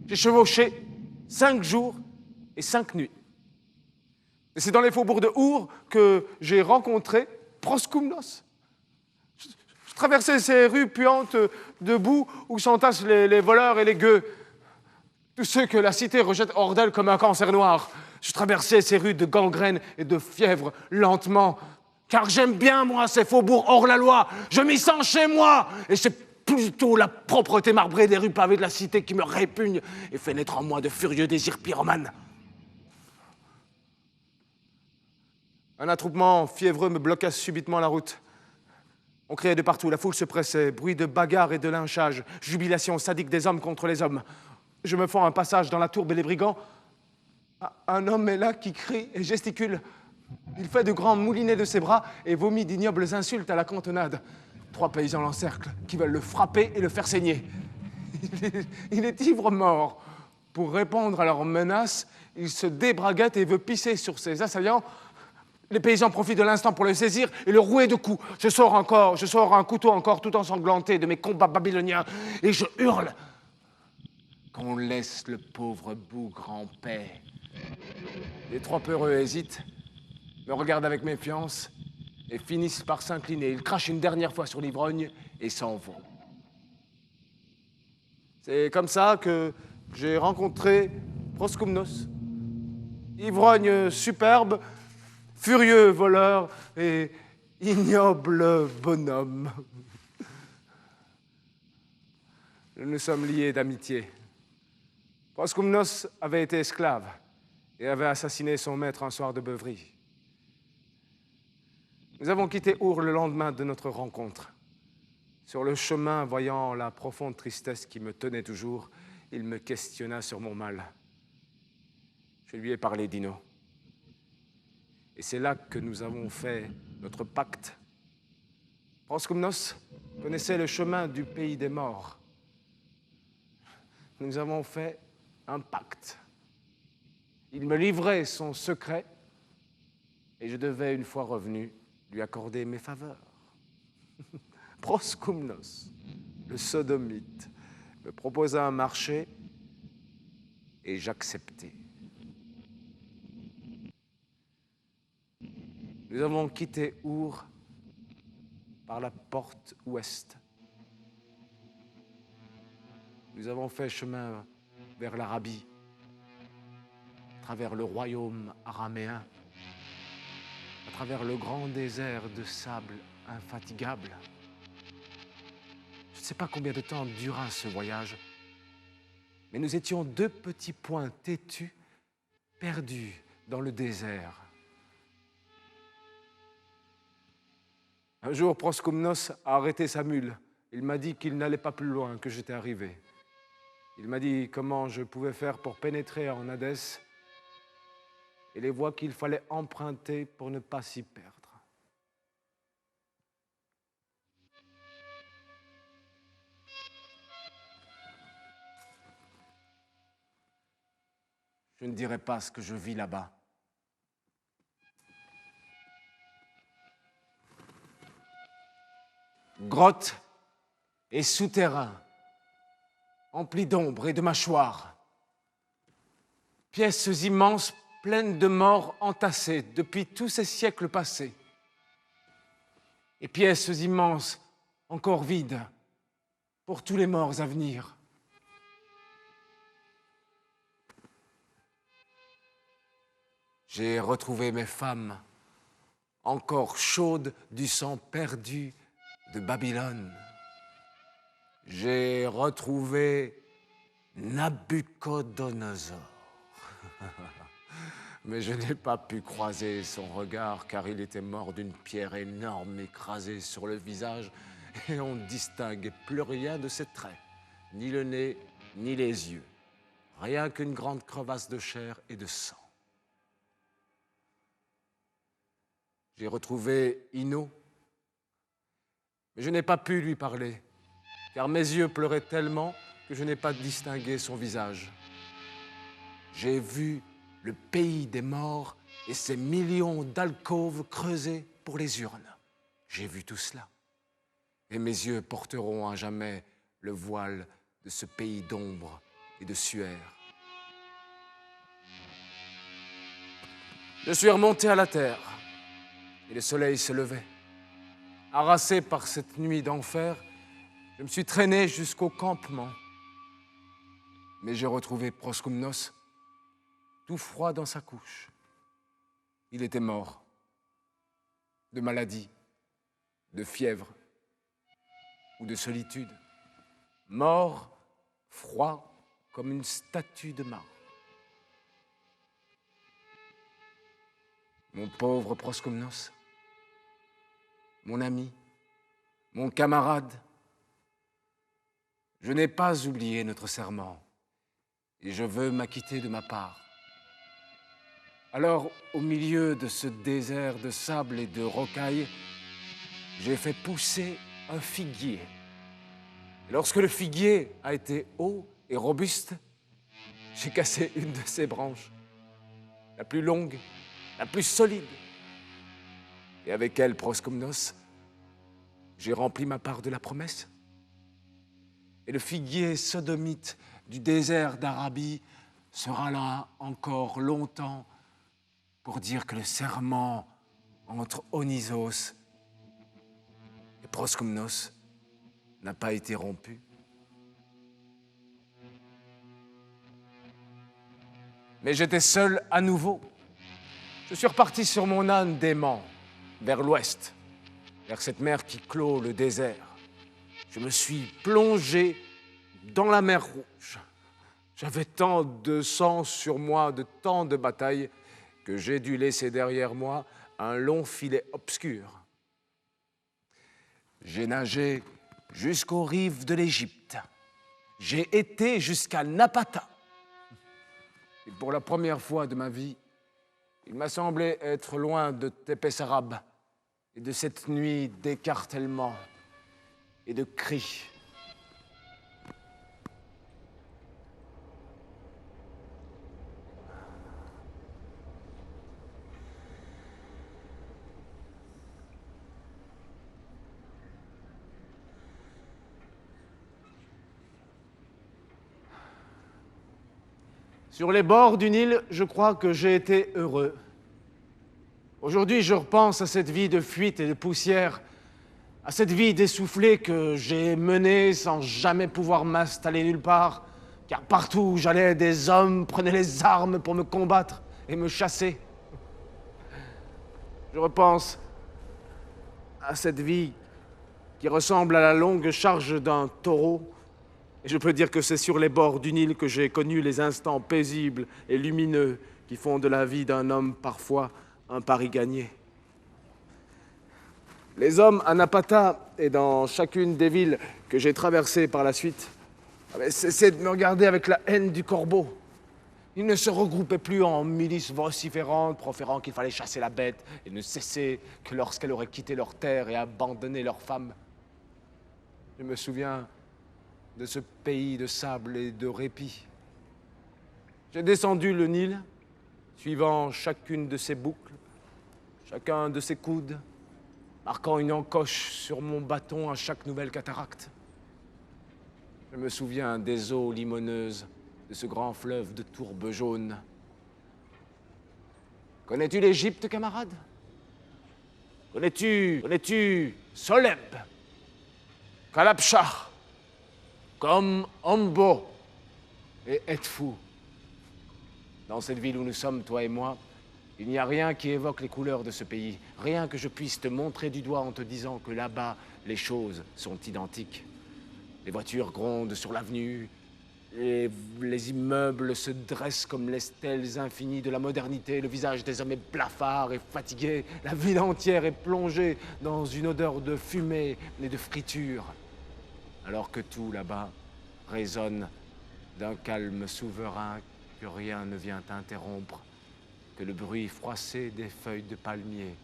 J'ai chevauché 5 jours et 5 nuits. Et c'est dans les faubourgs de Our que j'ai rencontré Proskoumnos. Je traversais ces rues puantes de boue où s'entassent les voleurs et les gueux. Tous ceux que la cité rejette hors d'elle comme un cancer noir. Je traversais ces rues de gangrène et de fièvre lentement. Car j'aime bien, moi, ces faubourgs hors la loi. Je m'y sens chez moi. Et c'est plutôt la propreté marbrée des rues pavées de la cité qui me répugne et fait naître en moi de furieux désirs pyromanes. Un attroupement fiévreux me bloqua subitement la route. On criait de partout, la foule se pressait, bruit de bagarre et de lynchage, jubilation sadique des hommes contre les hommes. Je me fends un passage dans la tourbe et les brigands. Un homme est là qui crie et gesticule. Il fait de grands moulinets de ses bras et vomit d'ignobles insultes à la cantonade. 3 paysans l'encerclent, qui veulent le frapper et le faire saigner. Il est ivre-mort. Pour répondre à leurs menaces, il se débraguette et veut pisser sur ses assaillants. Les paysans profitent de l'instant pour le saisir et le rouer de coups. Je sors un couteau encore tout ensanglanté de mes combats babyloniens et je hurle qu'on laisse le pauvre bougre en paix. Les 3 peureux hésitent, me regardent avec méfiance et finissent par s'incliner. Ils crachent une dernière fois sur l'ivrogne et s'en vont. C'est comme ça que j'ai rencontré Proskoumnos, ivrogne superbe, furieux voleur et ignoble bonhomme. Nous nous sommes liés d'amitié. Proskoumnos avait été esclave et avait assassiné son maître un soir de beuverie. Nous avons quitté Our le lendemain de notre rencontre. Sur le chemin, voyant la profonde tristesse qui me tenait toujours, il me questionna sur mon mal. Je lui ai parlé d'Ino. Et c'est là que nous avons fait notre pacte. Proskoumnos connaissait le chemin du pays des morts. Nous avons fait un pacte. Il me livrait son secret et je devais, une fois revenu, lui accorder mes faveurs. Proskoumnos, le sodomite, me proposa un marché et j'acceptai. Nous avons quitté Our par la porte ouest. Nous avons fait chemin vers l'Arabie, à travers le royaume araméen, à travers le grand désert de sable infatigable. Je ne sais pas combien de temps dura ce voyage, mais nous étions 2 petits points têtus, perdus dans le désert. Un jour, Proskoumnos a arrêté sa mule. Il m'a dit qu'il n'allait pas plus loin, que j'étais arrivé. Il m'a dit comment je pouvais faire pour pénétrer en Hadès et les voies qu'il fallait emprunter pour ne pas s'y perdre. Je ne dirai pas ce que je vis là-bas. Grottes et souterrains, emplis d'ombre et de mâchoires. Pièces immenses pleines de morts entassés depuis tous ces siècles passés. Et pièces immenses encore vides pour tous les morts à venir. J'ai retrouvé mes femmes, encore chaudes du sang perdu de Babylone. J'ai retrouvé Nabuchodonosor. Mais je n'ai pas pu croiser son regard car il était mort d'une pierre énorme écrasée sur le visage et on ne distinguait plus rien de ses traits, ni le nez, ni les yeux. Rien qu'une grande crevasse de chair et de sang. J'ai retrouvé Ino, mais je n'ai pas pu lui parler, car mes yeux pleuraient tellement que je n'ai pas distingué son visage. J'ai vu le pays des morts et ses millions d'alcôves creusées pour les urnes. J'ai vu tout cela. Et mes yeux porteront à jamais le voile de ce pays d'ombre et de suaire. Je suis remonté à la terre et le soleil se levait. Harassé par cette nuit d'enfer, je me suis traîné jusqu'au campement. Mais j'ai retrouvé Proskomnos, tout froid dans sa couche. Il était mort, de maladie, de fièvre ou de solitude. Mort, froid comme une statue de marbre. Mon pauvre Proskomnos, mon ami, mon camarade, je n'ai pas oublié notre serment et je veux m'acquitter de ma part. Alors, au milieu de ce désert de sable et de rocailles, j'ai fait pousser un figuier. Et lorsque le figuier a été haut et robuste, j'ai cassé une de ses branches, la plus longue, la plus solide. Et avec elle, Proskomnos, j'ai rempli ma part de la promesse. Et le figuier sodomite du désert d'Arabie sera là encore longtemps pour dire que le serment entre Onisos et Proskomnos n'a pas été rompu. Mais j'étais seul à nouveau. Je suis reparti sur mon âne d'aimant, vers l'ouest, vers cette mer qui clôt le désert. Je me suis plongé dans la mer Rouge. J'avais tant de sang sur moi, de tant de batailles, que j'ai dû laisser derrière moi un long filet obscur. J'ai nagé jusqu'aux rives de l'Égypte. J'ai été jusqu'à Napata. Et pour la première fois de ma vie, il m'a semblé être loin de Tépès-Arab et de cette nuit d'écartèlement et de cris. Sur les bords du Nil, je crois que j'ai été heureux. Aujourd'hui, je repense à cette vie de fuite et de poussière, à cette vie d'essoufflé que j'ai menée sans jamais pouvoir m'installer nulle part, car partout où j'allais, des hommes prenaient les armes pour me combattre et me chasser. Je repense à cette vie qui ressemble à la longue charge d'un taureau, et je peux dire que c'est sur les bords du Nil que j'ai connu les instants paisibles et lumineux qui font de la vie d'un homme parfois un pari gagné. Les hommes à Napata et dans chacune des villes que j'ai traversées par la suite avaient cessé de me regarder avec la haine du corbeau. Ils ne se regroupaient plus en milices vociférantes, proférant qu'il fallait chasser la bête et ne cesser que lorsqu'elle aurait quitté leur terre et abandonné leurs femmes. Je me souviens de ce pays de sable et de répit. J'ai descendu le Nil, suivant chacune de ses boucles, chacun de ses coudes, marquant une encoche sur mon bâton à chaque nouvelle cataracte. Je me souviens des eaux limoneuses de ce grand fleuve de tourbe jaune. Connais-tu l'Égypte, camarade? Connais-tu Soleb, Kalabchar, comme Ombo et Edfou? Dans cette ville où nous sommes, toi et moi, il n'y a rien qui évoque les couleurs de ce pays, rien que je puisse te montrer du doigt en te disant que là-bas, les choses sont identiques. Les voitures grondent sur l'avenue, les immeubles se dressent comme les stèles infinies de la modernité, le visage des hommes est blafard et fatigué, la ville entière est plongée dans une odeur de fumée et de friture, alors que tout là-bas résonne d'un calme souverain que rien ne vient interrompre, que le bruit froissé des feuilles de palmier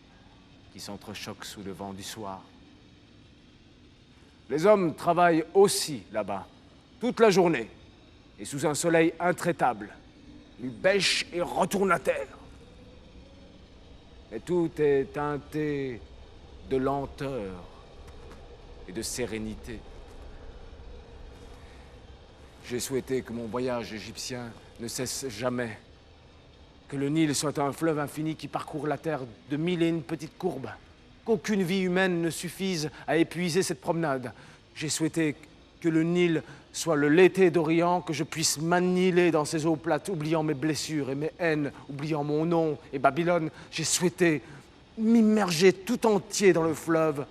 qui s'entrechoquent sous le vent du soir. Les hommes travaillent aussi là-bas, toute la journée, et sous un soleil intraitable. Ils bêchent et retournent la terre. Et tout est teinté de lenteur et de sérénité. J'ai souhaité que mon voyage égyptien ne cesse jamais, que le Nil soit un fleuve infini qui parcourt la terre de 1001 petites courbes, qu'aucune vie humaine ne suffise à épuiser cette promenade. J'ai souhaité que le Nil soit le Léthé d'Orient, que je puisse m'annihiler dans ses eaux plates, oubliant mes blessures et mes haines, oubliant mon nom et Babylone. J'ai souhaité m'immerger tout entier dans le fleuve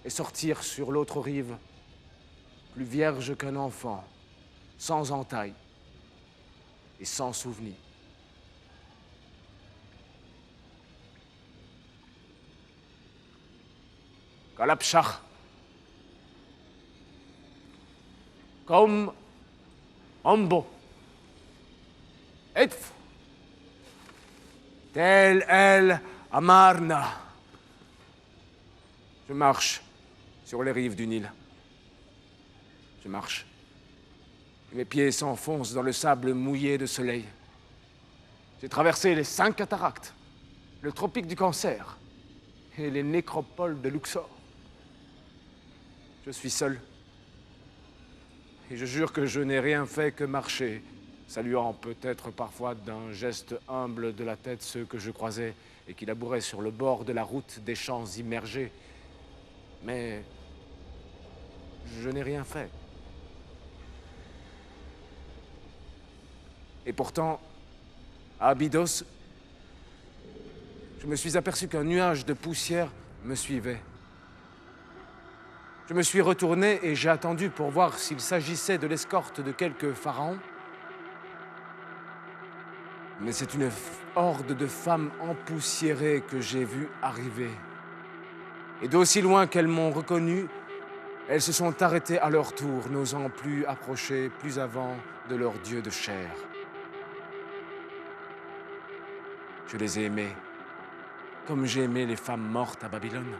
et sortir sur l'autre rive, plus vierge qu'un enfant, sans entaille et sans souvenir. Kalapshach, comme Ombo, Edf, tel El Amarna. Je marche sur les rives du Nil. Je marche. Et mes pieds s'enfoncent dans le sable mouillé de soleil. J'ai traversé les 5 cataractes, le tropique du Cancer et les nécropoles de Luxor. Je suis seul. Et je jure que je n'ai rien fait que marcher, saluant peut-être parfois d'un geste humble de la tête ceux que je croisais et qui labouraient sur le bord de la route des champs immergés. Mais je n'ai rien fait. Et pourtant, à Abydos, je me suis aperçu qu'un nuage de poussière me suivait. Je me suis retourné et j'ai attendu pour voir s'il s'agissait de l'escorte de quelques pharaons. Mais c'est une horde de femmes empoussiérées que j'ai vues arriver. Et d'aussi loin qu'elles m'ont reconnu, elles se sont arrêtées à leur tour, n'osant plus approcher plus avant de leur dieu de chair. Je les ai aimées, comme j'ai aimé les femmes mortes à Babylone.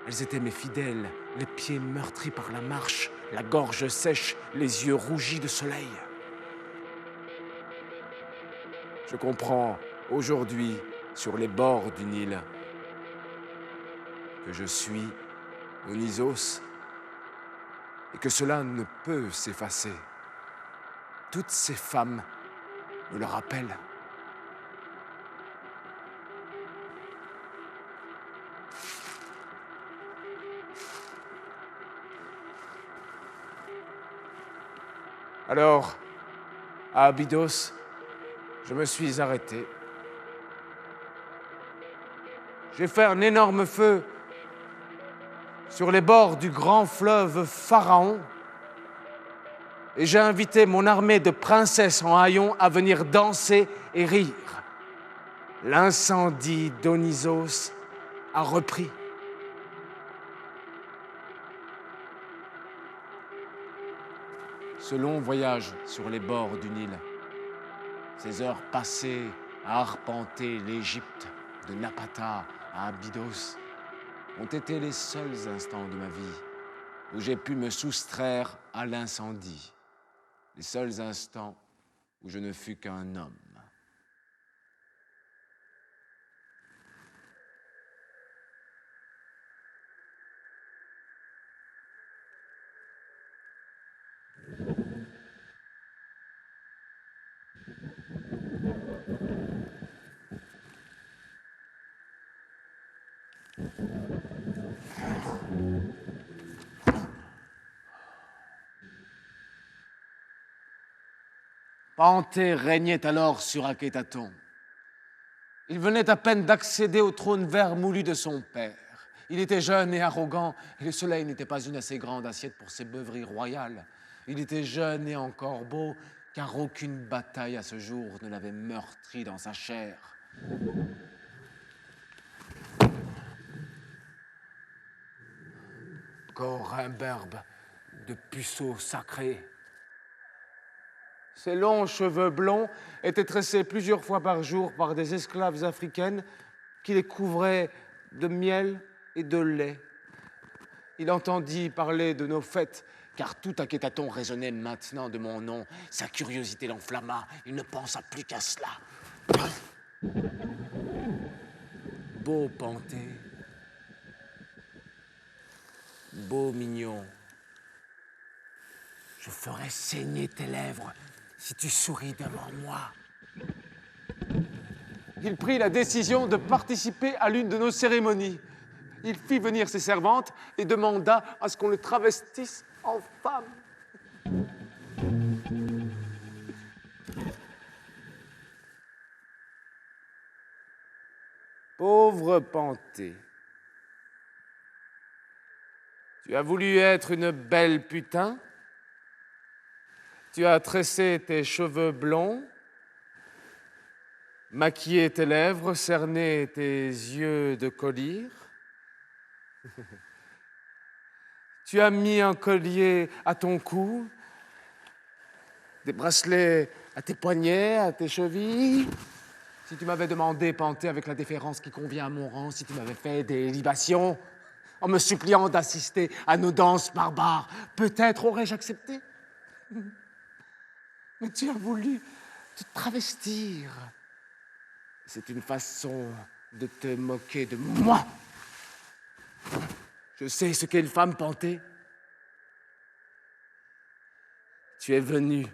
Elles étaient mes fidèles, les pieds meurtris par la marche, la gorge sèche, les yeux rougis de soleil. Je comprends aujourd'hui, sur les bords du Nil, que je suis Onisos et que cela ne peut s'effacer. Toutes ces femmes me le rappellent. Alors, à Abydos, je me suis arrêté. J'ai fait un énorme feu sur les bords du grand fleuve Pharaon et j'ai invité mon armée de princesses en haillons à venir danser et rire. L'incendie d'Onisos a repris. Ce long voyage sur les bords du Nil, ces heures passées à arpenter l'Égypte de Napata à Abydos, ont été les seuls instants de ma vie où j'ai pu me soustraire à l'incendie, les seuls instants où je ne fus qu'un homme. Panthée régnait alors sur Akhetaton. Il venait à peine d'accéder au trône vermoulu de son père. Il était jeune et arrogant, et le soleil n'était pas une assez grande assiette pour ses beuveries royales. Il était jeune et encore beau, car aucune bataille à ce jour ne l'avait meurtri dans sa chair. Corps imberbe de puceaux sacrés. Ses longs cheveux blonds étaient tressés plusieurs fois par jour par des esclaves africaines qui les couvraient de miel et de lait. Il entendit parler de nos fêtes, car tout Akhetaton résonnait maintenant de mon nom. Sa curiosité l'enflamma, il ne pensa plus qu'à cela. Beau Panthée, beau mignon, je ferai saigner tes lèvres si tu souris devant moi. il prit la décision de participer à l'une de nos cérémonies. Il fit venir ses servantes et demanda à ce qu'on le travestisse en femme. Pauvre Panthée, tu as voulu être une belle putain, tu as tressé tes cheveux blonds, maquillé tes lèvres, cerné tes yeux de collyre. Tu as mis un collier à ton cou, des bracelets à tes poignets, à tes chevilles. Si tu m'avais demandé, Panthée, avec la déférence qui convient à mon rang, si tu m'avais fait des libations, en me suppliant d'assister à nos danses barbares, peut-être aurais-je accepté. Mais tu as voulu te travestir. C'est une façon de te moquer de moi. Je sais ce qu'est une femme, Panthée. Tu es venu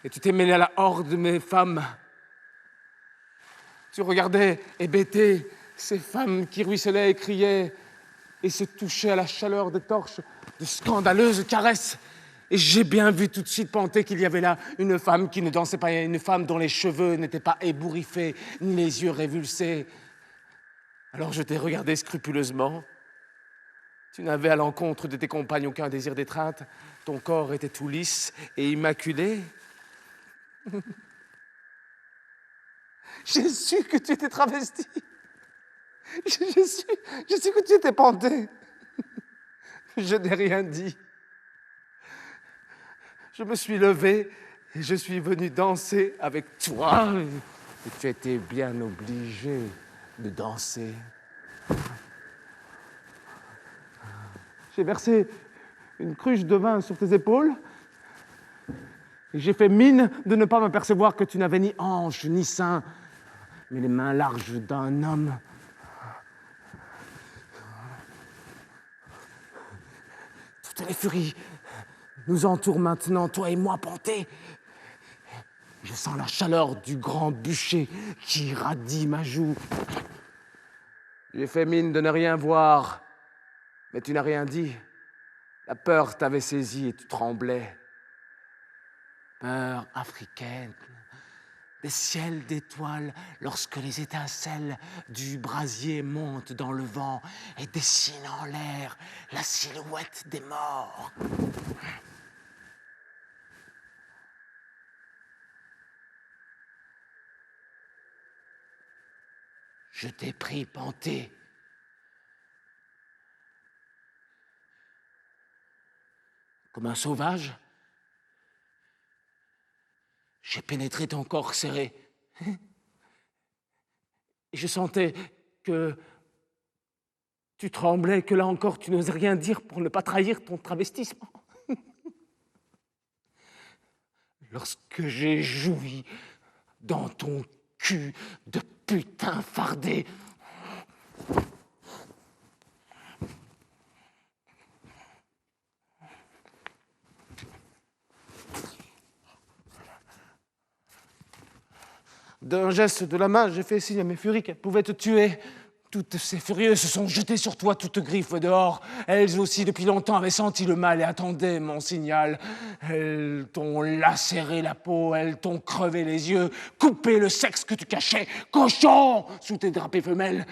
et tu t'es mêlé à la horde de mes femmes. Tu regardais hébété ces femmes qui ruisselaient et criaient et se touchaient à la chaleur des torches de scandaleuses caresses. Et j'ai bien vu tout de suite, Panthée, qu'il y avait là une femme qui ne dansait pas, une femme dont les cheveux n'étaient pas ébouriffés, ni les yeux révulsés. Alors je t'ai regardé scrupuleusement. Tu n'avais à l'encontre de tes compagnes aucun désir d'étreinte. Ton corps était tout lisse et immaculé. J'ai su que tu étais travesti. J'ai su que tu étais Panthée. Je n'ai rien dit. Je me suis levé et je suis venu danser avec toi. Et tu étais bien obligé de danser. J'ai versé une cruche de vin sur tes épaules et j'ai fait mine de ne pas m'apercevoir que tu n'avais ni hanches ni seins, mais les mains larges d'un homme. Toutes les furies nous entourent maintenant, toi et moi, Panthée. Je sens la chaleur du grand bûcher qui irradie ma joue. J'ai fait mine de ne rien voir, mais tu n'as rien dit. La peur t'avait saisi et tu tremblais. Peur africaine, des ciels d'étoiles lorsque les étincelles du brasier montent dans le vent et dessinent en l'air la silhouette des morts. Je t'ai pris, Panthée. Comme un sauvage, j'ai pénétré ton corps serré. Et je sentais que tu tremblais, que là encore tu n'osais rien dire pour ne pas trahir ton travestissement. Lorsque j'ai joui dans ton cul de putain fardé, d'un geste de la main, j'ai fait signe à mes furies qu'elles pouvaient te tuer. Toutes ces furieuses se sont jetées sur toi, toutes griffes dehors. Elles aussi, depuis longtemps, avaient senti le mal et attendaient mon signal. Elles t'ont lacéré la peau, elles t'ont crevé les yeux, coupé le sexe que tu cachais, cochon, sous tes drapés femelles.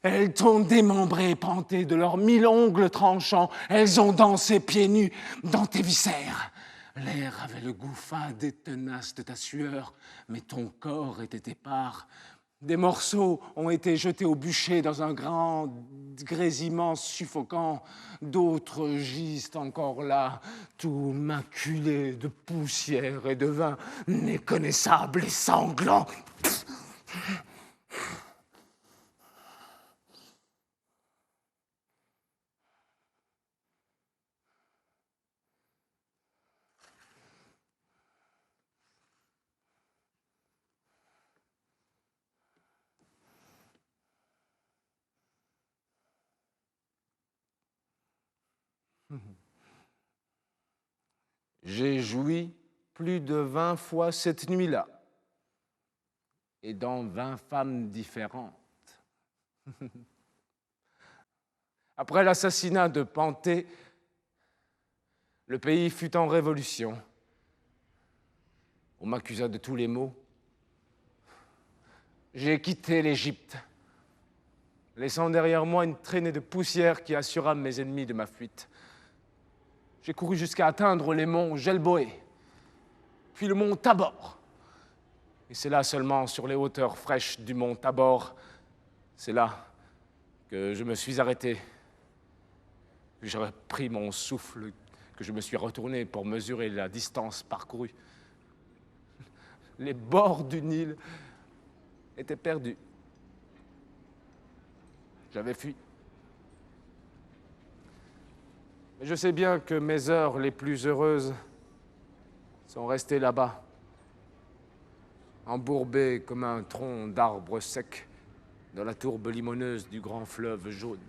Elles t'ont démembré, panté de leurs 1000 ongles tranchants. Elles ont dansé pieds nus dans tes viscères. L'air avait le goût fade et tenace de ta sueur, mais ton corps était épars. Des morceaux ont été jetés au bûcher dans un grand grésillement suffocant. D'autres gisent encore là, tout maculés de poussière et de vin méconnaissable et sanglant. J'ai joui plus de 20 fois cette nuit-là, et dans 20 femmes différentes. Après l'assassinat de Panthée, le pays fut en révolution. On m'accusa de tous les maux. J'ai quitté l'Égypte, laissant derrière moi une traînée de poussière qui assura mes ennemis de ma fuite. J'ai couru jusqu'à atteindre les monts Gelboé, puis le mont Tabor. Et c'est là seulement, sur les hauteurs fraîches du mont Tabor, c'est là que je me suis arrêté, que j'ai pris mon souffle, que je me suis retourné pour mesurer la distance parcourue. Les bords du Nil étaient perdus. J'avais fui. Mais je sais bien que mes heures les plus heureuses sont restées là-bas, embourbées comme un tronc d'arbre sec dans la tourbe limoneuse du grand fleuve jaune.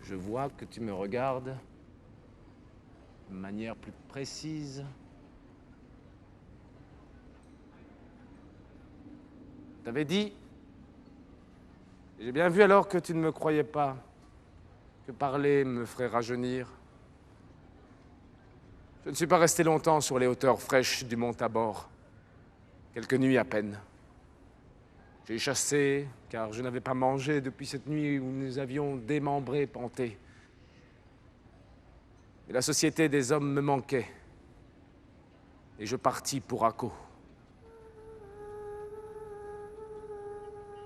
Je vois que tu me regardes de manière plus précise. T'avais dit, j'ai bien vu alors que tu ne me croyais pas, que parler me ferait rajeunir. Je ne suis pas resté longtemps sur les hauteurs fraîches du mont Tabor, quelques nuits à peine. J'ai chassé, car je n'avais pas mangé depuis cette nuit où nous avions démembré Panthée. Et la société des hommes me manquait. Et je partis pour Akko.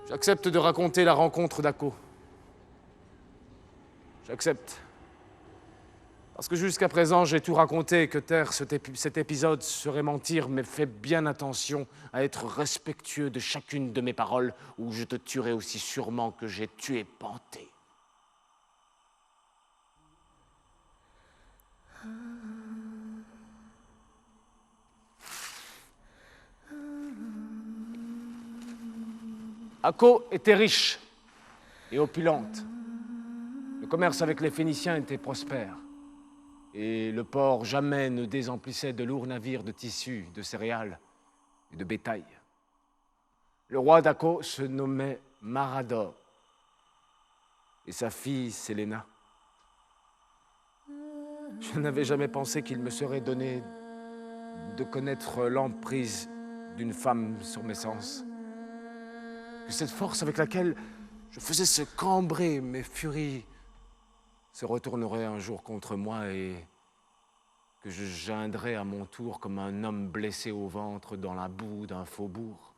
J'accepte de raconter la rencontre d'Akko. J'accepte. Parce que jusqu'à présent, j'ai tout raconté et que taire cet épisode serait mentir, mais fais bien attention à être respectueux de chacune de mes paroles ou je te tuerai aussi sûrement que j'ai tué Panthée. Akko était riche et opulente. Le commerce avec les Phéniciens était prospère. Et le port jamais ne désemplissait de lourds navires de tissus, de céréales et de bétail. Le roi d'Akko se nommait Marador et sa fille Séléna. Je n'avais jamais pensé qu'il me serait donné de connaître l'emprise d'une femme sur mes sens. Que cette force avec laquelle je faisais se cambrer mes furies se retournerait un jour contre moi et que je geindrais à mon tour comme un homme blessé au ventre dans la boue d'un faubourg.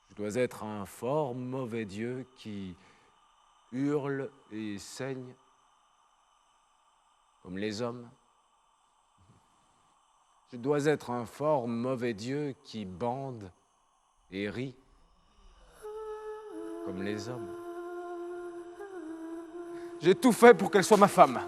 Je dois être un fort mauvais Dieu qui hurle et saigne comme les hommes. Je dois être un fort mauvais Dieu qui bande et rit comme les hommes. J'ai tout fait pour qu'elle soit ma femme.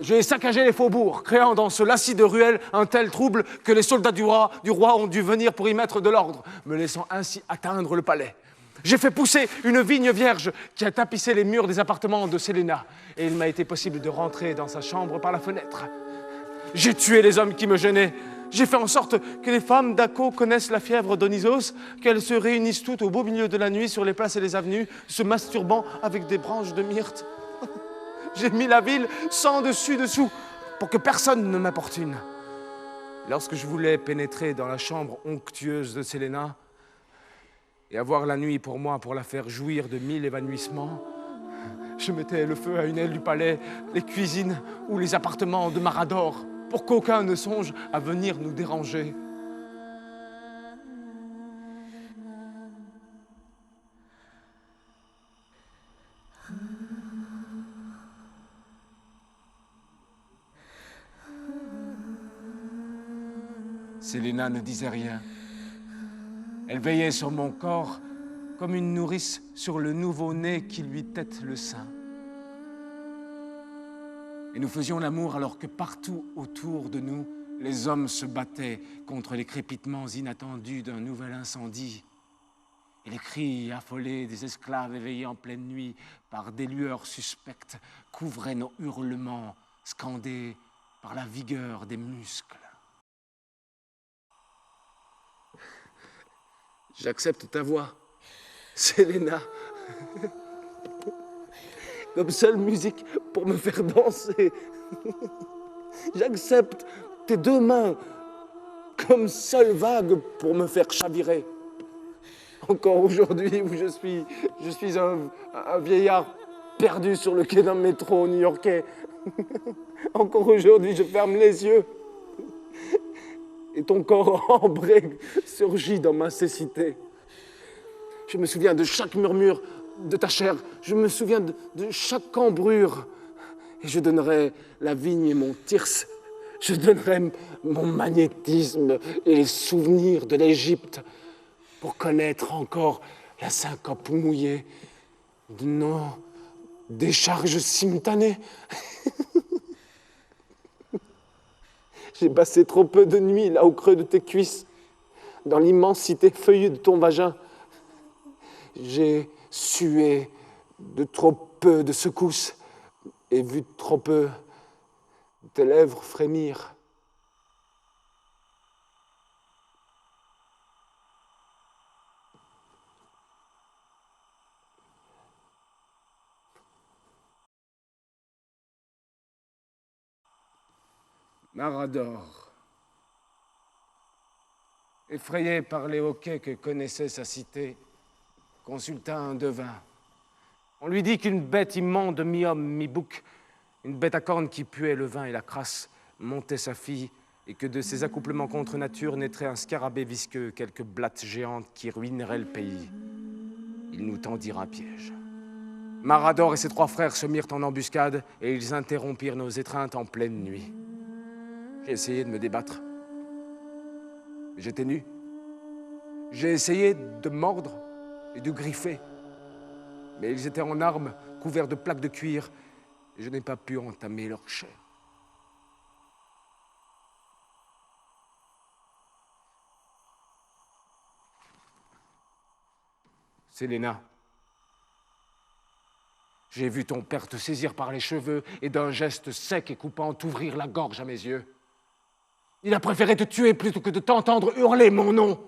J'ai saccagé les faubourgs, créant dans ce lacis de ruelles un tel trouble que les soldats du roi ont dû venir pour y mettre de l'ordre, me laissant ainsi atteindre le palais. J'ai fait pousser une vigne vierge qui a tapissé les murs des appartements de Séléna, et il m'a été possible de rentrer dans sa chambre par la fenêtre. J'ai tué les hommes qui me gênaient. J'ai fait en sorte que les femmes d'Akko connaissent la fièvre d'Onisos, qu'elles se réunissent toutes au beau milieu de la nuit sur les places et les avenues, se masturbant avec des branches de myrte. J'ai mis la ville sans dessus-dessous pour que personne ne m'importune. Lorsque je voulais pénétrer dans la chambre onctueuse de Séléna et avoir la nuit pour moi pour la faire jouir de 1000 évanouissements, je mettais le feu à une aile du palais, les cuisines ou les appartements de Marador pour qu'aucun ne songe à venir nous déranger. Séléna ne disait rien. Elle veillait sur mon corps comme une nourrice sur le nouveau-né qui lui tète le sein. Et nous faisions l'amour alors que partout autour de nous, les hommes se battaient contre les crépitements inattendus d'un nouvel incendie. Et les cris affolés des esclaves éveillés en pleine nuit par des lueurs suspectes couvraient nos hurlements, scandés par la vigueur des muscles. J'accepte ta voix, Séléna, comme seule musique pour me faire danser. J'accepte tes deux mains comme seule vague pour me faire chavirer. Encore aujourd'hui où je suis un vieillard perdu sur le quai d'un métro new-yorkais. Encore aujourd'hui, je ferme les yeux. Et ton corps ambré surgit dans ma cécité. Je me souviens de chaque murmure de ta chair. Je me souviens de chaque cambrure. Et je donnerai la vigne et mon thyrse. Je donnerai mon magnétisme et les souvenirs de l'Égypte pour connaître encore la syncope mouillée de nos décharges simultanées. J'ai passé trop peu de nuits là au creux de tes cuisses, dans l'immensité feuillue de ton vagin. J'ai sué de trop peu de secousses et vu trop peu tes lèvres frémir. Marador, effrayé par les hoquets que connaissait sa cité, consulta un devin. On lui dit qu'une bête immonde, mi-homme, mi-bouc, une bête à cornes qui puait le vin et la crasse, montait sa fille, et que de ses accouplements contre nature naîtrait un scarabée visqueux, quelque blatte géante qui ruinerait le pays. Il nous tendira un piège. Marador et ses 3 frères se mirent en embuscade, et ils interrompirent nos étreintes en pleine nuit. J'ai essayé de me débattre. J'étais nu. J'ai essayé de mordre et de griffer. Mais ils étaient en armes, couverts de plaques de cuir, et je n'ai pas pu entamer leur chair. Séléna, j'ai vu ton père te saisir par les cheveux et d'un geste sec et coupant t'ouvrir la gorge à mes yeux. Il a préféré te tuer plutôt que de t'entendre hurler mon nom.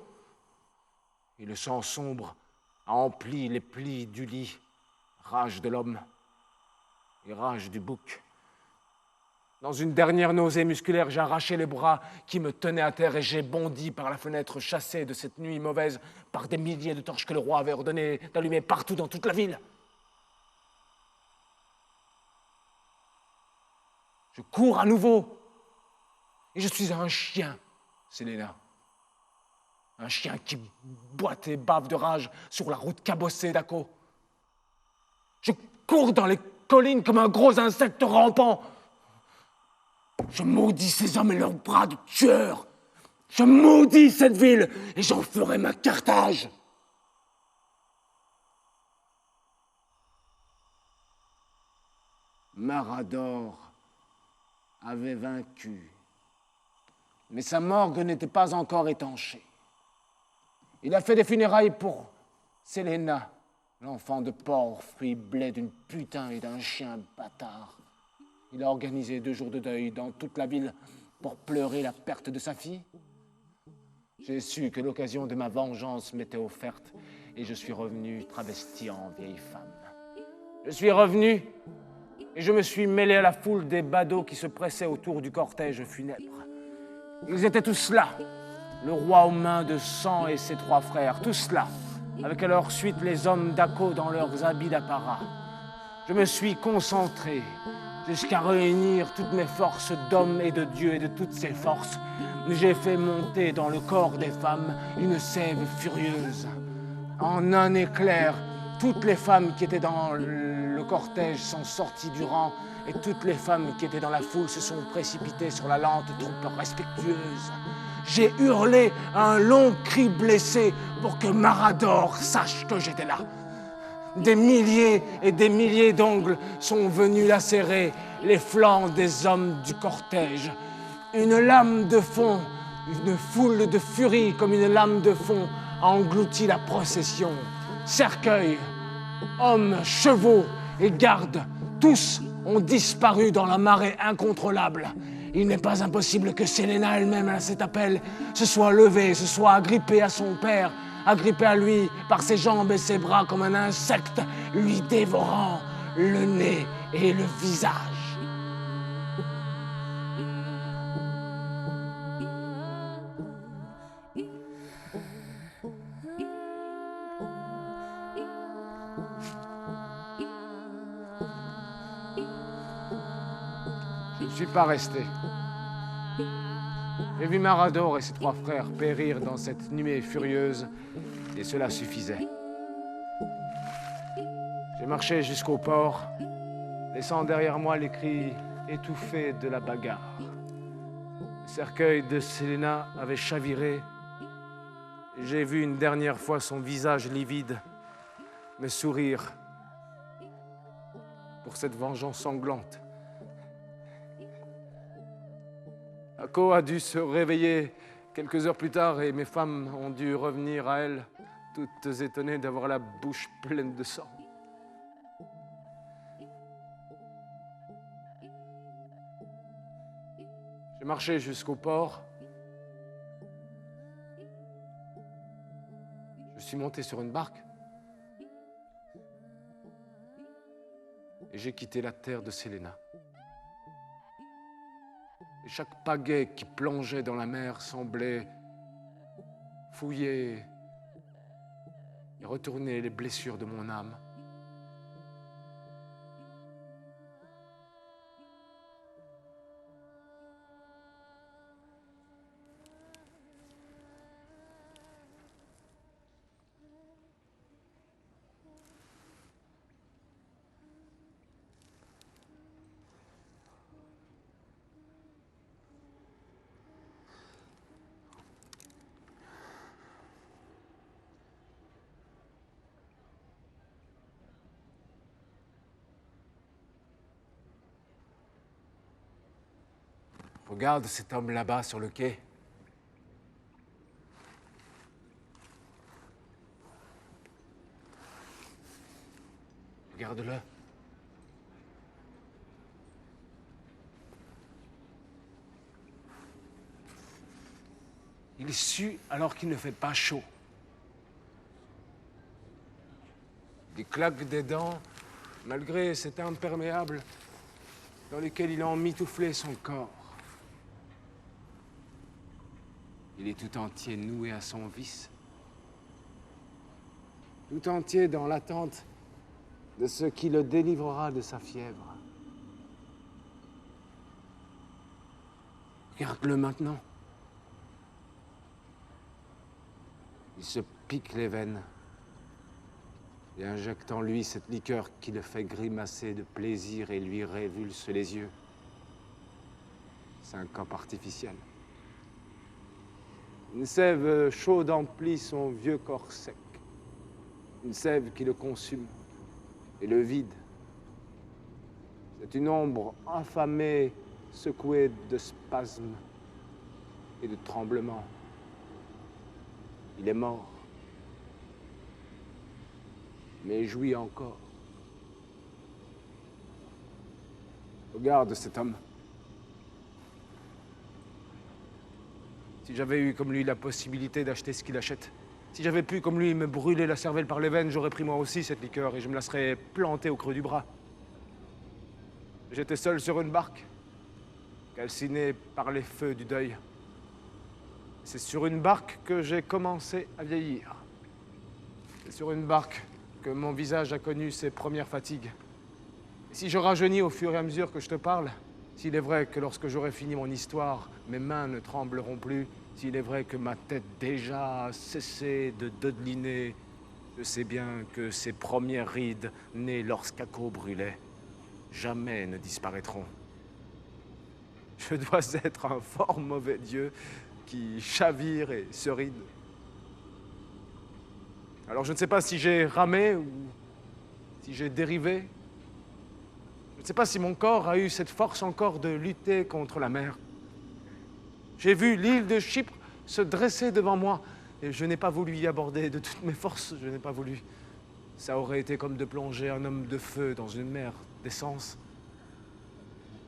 Et le sang sombre a empli les plis du lit, rage de l'homme et rage du bouc. Dans une dernière nausée musculaire, j'ai arraché les bras qui me tenaient à terre et j'ai bondi par la fenêtre chassée de cette nuit mauvaise par des milliers de torches que le roi avait ordonné d'allumer partout dans toute la ville. Je cours à nouveau. Et je suis un chien, Séléna. Un chien qui boite et bave de rage sur la route cabossée d'Akko. Je cours dans les collines comme un gros insecte rampant. Je maudis ces hommes et leurs bras de tueurs. Je maudis cette ville et j'en ferai ma Carthage. Marador avait vaincu. Mais sa morgue n'était pas encore étanchée. Il a fait des funérailles pour Séléna, l'enfant de porc, fruit blé d'une putain et d'un chien bâtard. Il a organisé 2 jours de deuil dans toute la ville pour pleurer la perte de sa fille. J'ai su que l'occasion de ma vengeance m'était offerte et je suis revenu travesti en vieille femme. Je suis revenu et je me suis mêlé à la foule des badauds qui se pressaient autour du cortège funèbre. Ils étaient tous là, le roi aux mains de sang et ses 3 frères, tous là, avec à leur suite les hommes d'Ako dans leurs habits d'apparat. Je me suis concentré jusqu'à réunir toutes mes forces d'homme et de Dieu et de toutes ces forces. J'ai fait monter dans le corps des femmes une sève furieuse. En un éclair, toutes les femmes qui étaient dans le cortège sont sorties du rang et toutes les femmes qui étaient dans la foule se sont précipitées sur la lente troupe respectueuse. J'ai hurlé un long cri blessé pour que Marador sache que j'étais là. Des milliers et des milliers d'ongles sont venus lacérer les flancs des hommes du cortège. Une lame de fond, une foule de furie comme une lame de fond a englouti la procession. Cercueils, hommes, chevaux et gardes, tous ont disparu dans la marée incontrôlable. Il n'est pas impossible que Séléna elle-même, à cet appel, se soit levée, se soit agrippée à son père, agrippée à lui par ses jambes et ses bras comme un insecte, lui dévorant le nez et le visage. Je ne suis pas resté. J'ai vu Marador et ses 3 frères périr dans cette nuée furieuse, et cela suffisait. J'ai marché jusqu'au port, laissant derrière moi les cris étouffés de la bagarre. Le cercueil de Séléna avait chaviré. J'ai vu une dernière fois son visage livide me sourire pour cette vengeance sanglante. Ako a dû se réveiller quelques heures plus tard et mes femmes ont dû revenir à elle, toutes étonnées d'avoir la bouche pleine de sang. J'ai marché jusqu'au port. Je suis monté sur une barque et j'ai quitté la terre de Séléna. Et chaque pagaie qui plongeait dans la mer semblait fouiller et retourner les blessures de mon âme. Regarde cet homme là-bas sur le quai. Regarde-le. Il sue alors qu'il ne fait pas chaud. Il claque des dents malgré cet imperméable dans lequel il a emmitouflé son corps. Il est tout entier noué à son vice, tout entier dans l'attente de ce qui le délivrera de sa fièvre. Regarde-le maintenant. Il se pique les veines et injecte en lui cette liqueur qui le fait grimacer de plaisir et lui révulse les yeux. C'est un corps artificiel. Une sève chaude emplit son vieux corps sec. Une sève qui le consume et le vide. C'est une ombre affamée, secouée de spasmes et de tremblements. Il est mort, mais jouit encore. Regarde cet homme. Si j'avais eu comme lui la possibilité d'acheter ce qu'il achète, si j'avais pu comme lui me brûler la cervelle par les veines, j'aurais pris moi aussi cette liqueur et je me la serais plantée au creux du bras. J'étais seul sur une barque, calciné par les feux du deuil. C'est sur une barque que j'ai commencé à vieillir. C'est sur une barque que mon visage a connu ses premières fatigues. Et si je rajeunis au fur et à mesure que je te parle, s'il est vrai que lorsque j'aurai fini mon histoire, mes mains ne trembleront plus, s'il est vrai que ma tête déjà a cessé de dodeliner, je sais bien que ces premières rides, nées lorsqu'Akko brûlait, jamais ne disparaîtront. Je dois être un fort mauvais dieu qui chavire et se ride. Alors je ne sais pas si j'ai ramé ou si j'ai dérivé. Je ne sais pas si mon corps a eu cette force encore de lutter contre la mer. J'ai vu l'île de Chypre se dresser devant moi et je n'ai pas voulu y aborder de toutes mes forces, je n'ai pas voulu. Ça aurait été comme de plonger un homme de feu dans une mer d'essence.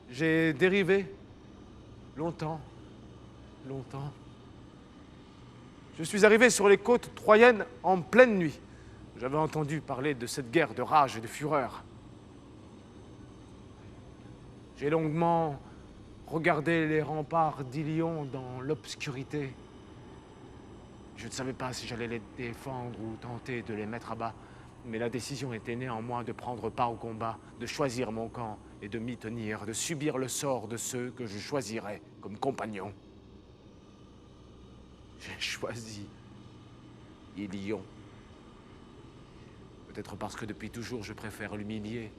J'ai dérivé longtemps. Je suis arrivé sur les côtes troyennes en pleine nuit. J'avais entendu parler de cette guerre de rage et de fureur. J'ai longuement regardé les remparts d'Ilion dans l'obscurité. Je ne savais pas si j'allais les défendre ou tenter de les mettre à bas, mais la décision était néanmoins de prendre part au combat, de choisir mon camp et de m'y tenir, de subir le sort de ceux que je choisirais comme compagnons. J'ai choisi Ilion. Peut-être parce que depuis toujours je préfère l'humilier.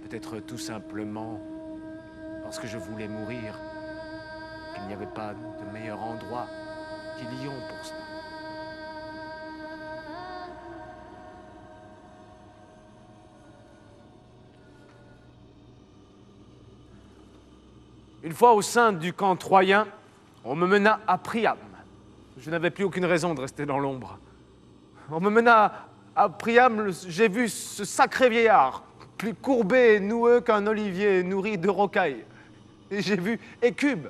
Peut-être tout simplement parce que je voulais mourir, qu'il n'y avait pas de meilleur endroit qu'Ilion pour cela. Une fois au sein du camp troyen, on me mena à Priam. Je n'avais plus aucune raison de rester dans l'ombre. On me mena à Priam, j'ai vu ce sacré vieillard, plus courbé et noueux qu'un olivier nourri de rocailles. Et j'ai vu Hécube.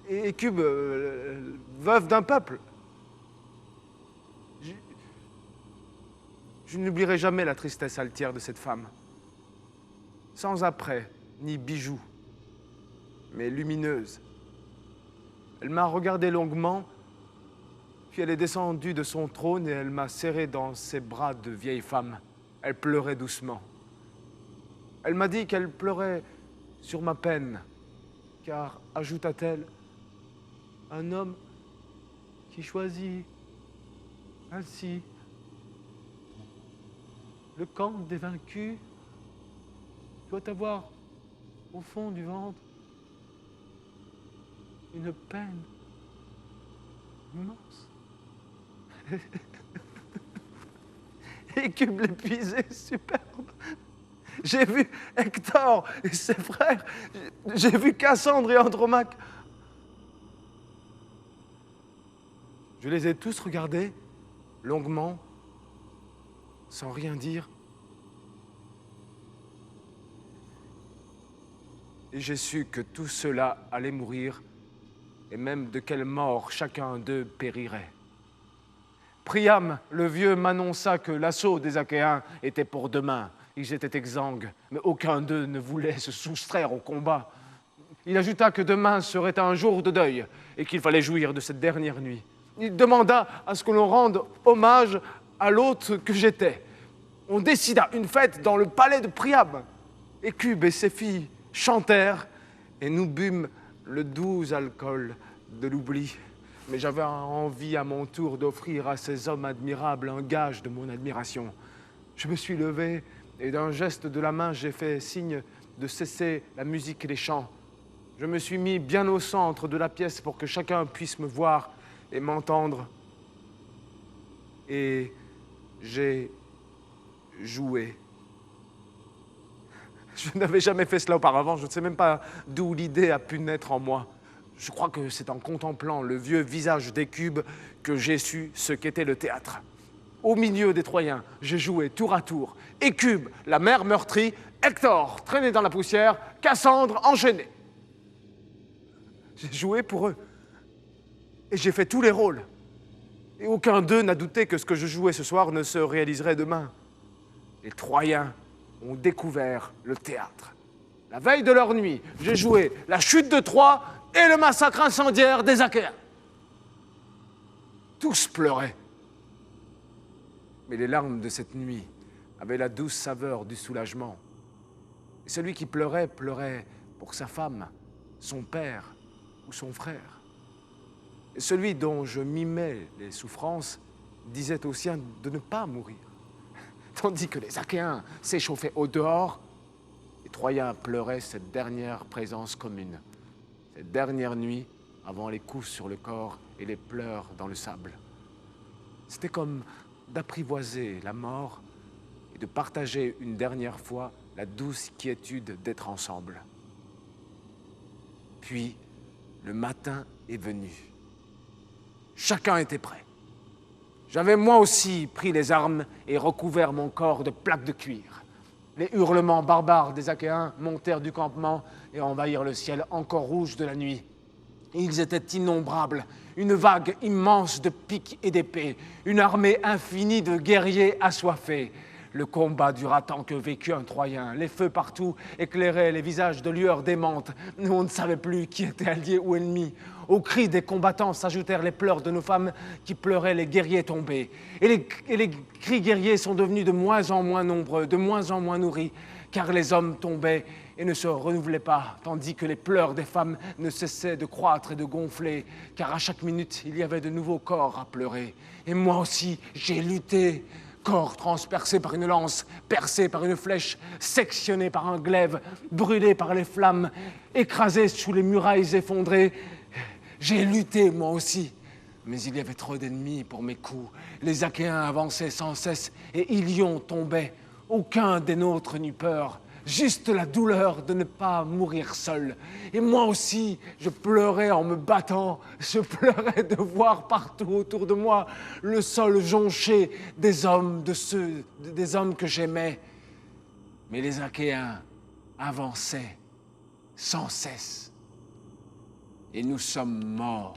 Et Hécube, veuve d'un peuple. Je n'oublierai jamais la tristesse altière de cette femme. Sans apprêt, ni bijoux, mais lumineuse. Elle m'a regardé longuement, puis elle est descendue de son trône et elle m'a serré dans ses bras de vieille femme. Elle pleurait doucement. Elle m'a dit qu'elle pleurait sur ma peine, car, ajouta-t-elle, un homme qui choisit ainsi le camp des vaincus doit avoir au fond du ventre une peine immense. Hécube l'épuisé, superbe. J'ai vu Hector et ses frères. J'ai vu Cassandre et Andromaque. Je les ai tous regardés, longuement, sans rien dire. Et j'ai su que tout cela allait mourir, et même de quelle mort chacun d'eux périrait. Priam, le vieux, m'annonça que l'assaut des Achéens était pour demain. Ils étaient exsangues, mais aucun d'eux ne voulait se soustraire au combat. Il ajouta que demain serait un jour de deuil et qu'il fallait jouir de cette dernière nuit. Il demanda à ce que l'on rende hommage à l'hôte que j'étais. On décida une fête dans le palais de Priam. Hécube et ses filles chantèrent et nous bûmes le doux alcool de l'oubli. Mais j'avais envie à mon tour d'offrir à ces hommes admirables un gage de mon admiration. Je me suis levé et d'un geste de la main, j'ai fait signe de cesser la musique et les chants. Je me suis mis bien au centre de la pièce pour que chacun puisse me voir et m'entendre. Et j'ai joué. Je n'avais jamais fait cela auparavant, je ne sais même pas d'où l'idée a pu naître en moi. Je crois que c'est en contemplant le vieux visage d'Hécube que j'ai su ce qu'était le théâtre. Au milieu des Troyens, j'ai joué tour à tour. Hécube, la mère meurtrie, Hector, traîné dans la poussière, Cassandre, enchaînée. J'ai joué pour eux. Et j'ai fait tous les rôles. Et aucun d'eux n'a douté que ce que je jouais ce soir ne se réaliserait demain. Les Troyens ont découvert le théâtre. La veille de leur nuit, j'ai joué la chute de Troie et le massacre incendiaire des Achéens. Tous pleuraient. Mais les larmes de cette nuit avaient la douce saveur du soulagement. Et celui qui pleurait, pleurait pour sa femme, son père ou son frère. Et celui dont je mimais les souffrances disait aux siens de ne pas mourir. Tandis que les Achéens s'échauffaient au dehors, les Troyens pleuraient cette dernière présence commune, cette dernière nuit avant les coups sur le corps et les pleurs dans le sable. C'était comme d'apprivoiser la mort et de partager une dernière fois la douce quiétude d'être ensemble. Puis, le matin est venu. Chacun était prêt. J'avais moi aussi pris les armes et recouvert mon corps de plaques de cuir. Les hurlements barbares des Achéens montèrent du campement et envahirent le ciel encore rouge de la nuit. Ils étaient innombrables, une vague immense de piques et d'épées, une armée infinie de guerriers assoiffés. Le combat dura tant que vécut un Troyen. Les feux partout éclairaient les visages de lueurs démentes. Nous, on ne savait plus qui était allié ou ennemi. Aux cris des combattants s'ajoutèrent les pleurs de nos femmes qui pleuraient les guerriers tombés. Et les cris guerriers sont devenus de moins en moins nombreux, de moins en moins nourris, car les hommes tombaient et ne se renouvelaient pas, tandis que les pleurs des femmes ne cessaient de croître et de gonfler, car à chaque minute, il y avait de nouveaux corps à pleurer. Et moi aussi, j'ai lutté. Corps transpercé par une lance, percé par une flèche, sectionné par un glaive, brûlé par les flammes, écrasé sous les murailles effondrées. J'ai lutté, moi aussi. Mais il y avait trop d'ennemis pour mes coups. Les Achéens avançaient sans cesse et Ilion tombait. Aucun des nôtres n'eut peur. Juste la douleur de ne pas mourir seul. Et moi aussi, je pleurais en me battant. Je pleurais de voir partout autour de moi le sol jonché des hommes, des hommes que j'aimais. Mais les Achéens avançaient sans cesse. Et nous sommes morts.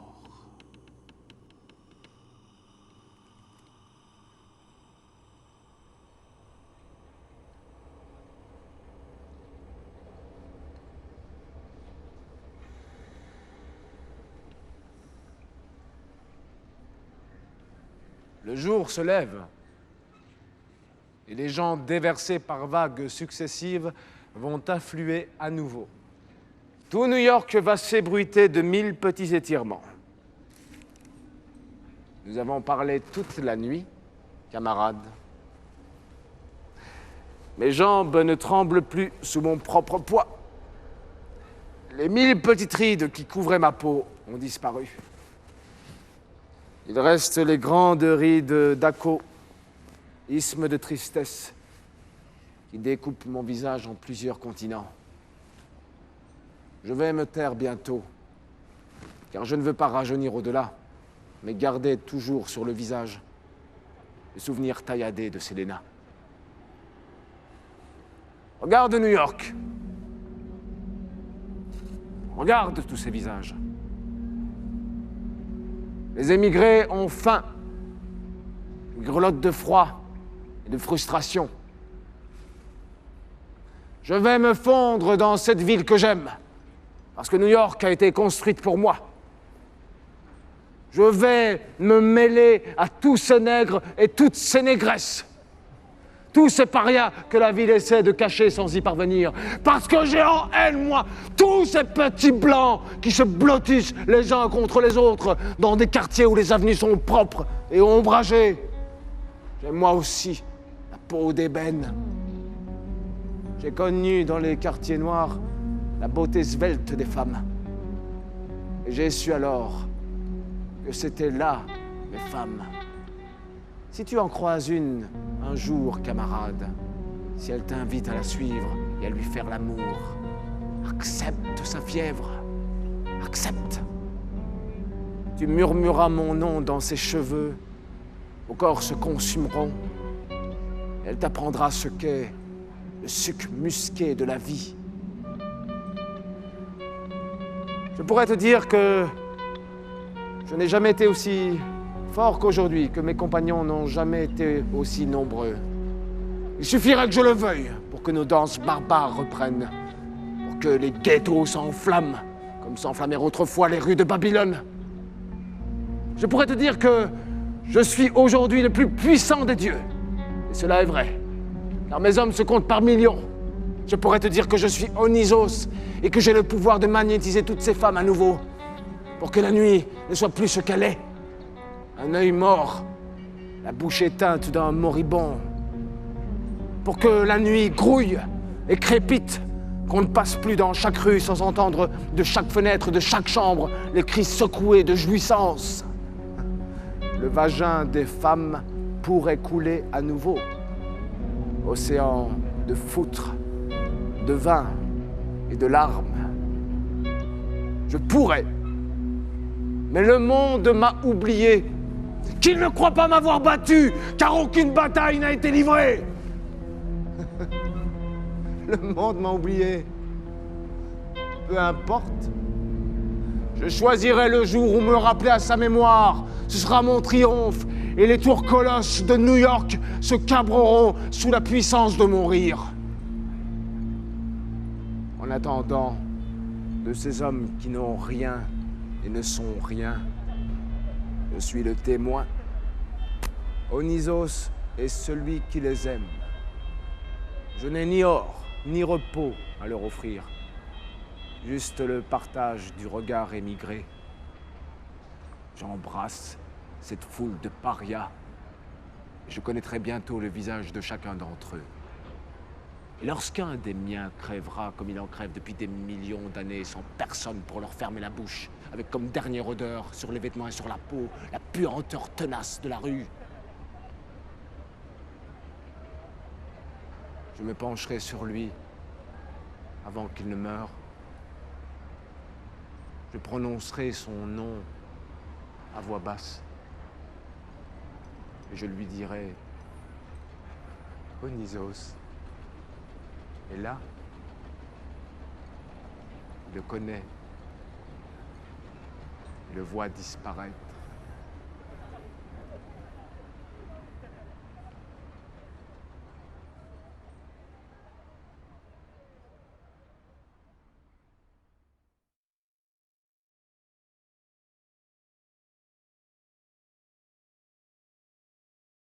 Le jour se lève et les gens déversés par vagues successives vont affluer à nouveau. Tout New York va s'ébruiter de 1000 petits étirements. Nous avons parlé toute la nuit, camarades. Mes jambes ne tremblent plus sous mon propre poids. Les 1000 petites rides qui couvraient ma peau ont disparu. Il reste les grandes rides d'Aco, isthme de tristesse, qui découpent mon visage en plusieurs continents. Je vais me taire bientôt, car je ne veux pas rajeunir au-delà, mais garder toujours sur le visage le souvenir tailladé de Séléna. Regarde New York. Regarde tous ces visages. Les émigrés ont faim, ils grelottent de froid et de frustration. Je vais me fondre dans cette ville que j'aime, parce que New York a été construite pour moi. Je vais me mêler à tous ces nègres et toutes ces négresses, tous ces parias que la ville essaie de cacher sans y parvenir. Parce que j'ai en haine, moi, tous ces petits blancs qui se blottissent les uns contre les autres dans des quartiers où les avenues sont propres et ombragées. J'ai moi aussi la peau d'ébène. J'ai connu dans les quartiers noirs la beauté svelte des femmes. Et j'ai su alors que c'était là mes femmes. Si tu en croises une un jour, camarade, si elle t'invite à la suivre et à lui faire l'amour, accepte sa fièvre, accepte. Tu murmureras mon nom dans ses cheveux, vos corps se consumeront. Elle t'apprendra ce qu'est le suc musqué de la vie. Je pourrais te dire que je n'ai jamais été aussi fort qu'aujourd'hui, que mes compagnons n'ont jamais été aussi nombreux. Il suffirait que je le veuille pour que nos danses barbares reprennent, pour que les ghettos s'enflamment comme comme s'enflammèrent autrefois les rues de Babylone. Je pourrais te dire que je suis aujourd'hui le plus puissant des dieux. Et cela est vrai, car mes hommes se comptent par millions. Je pourrais te dire que je suis Onisos et que j'ai le pouvoir de magnétiser toutes ces femmes à nouveau pour que la nuit ne soit plus ce qu'elle est. Un œil mort, la bouche éteinte d'un moribond. Pour que la nuit grouille et crépite, qu'on ne passe plus dans chaque rue sans entendre de chaque fenêtre, de chaque chambre, les cris secoués de jouissance. Le vagin des femmes pourrait couler à nouveau. Océan de foutre, de vin et de larmes. Je pourrais. Mais le monde m'a oublié. Qu'il ne croit pas m'avoir battu, car aucune bataille n'a été livrée. Le monde m'a oublié. Peu importe. Je choisirai le jour où me rappeler à sa mémoire. Ce sera mon triomphe, et les tours colosses de New York se cabreront sous la puissance de mon rire. En attendant, de ces hommes qui n'ont rien et ne sont rien, je suis le témoin. Onisos est celui qui les aime. Je n'ai ni or, ni repos à leur offrir. Juste le partage du regard émigré. J'embrasse cette foule de parias. Et je connaîtrai bientôt le visage de chacun d'entre eux. Et lorsqu'un des miens crèvera comme il en crève depuis des millions d'années, sans personne pour leur fermer la bouche, avec comme dernière odeur sur les vêtements et sur la peau, la puanteur tenace de la rue, je me pencherai sur lui avant qu'il ne meure. Je prononcerai son nom à voix basse et je lui dirai « Onisos ». Et là, il le connaît, il le voit disparaître.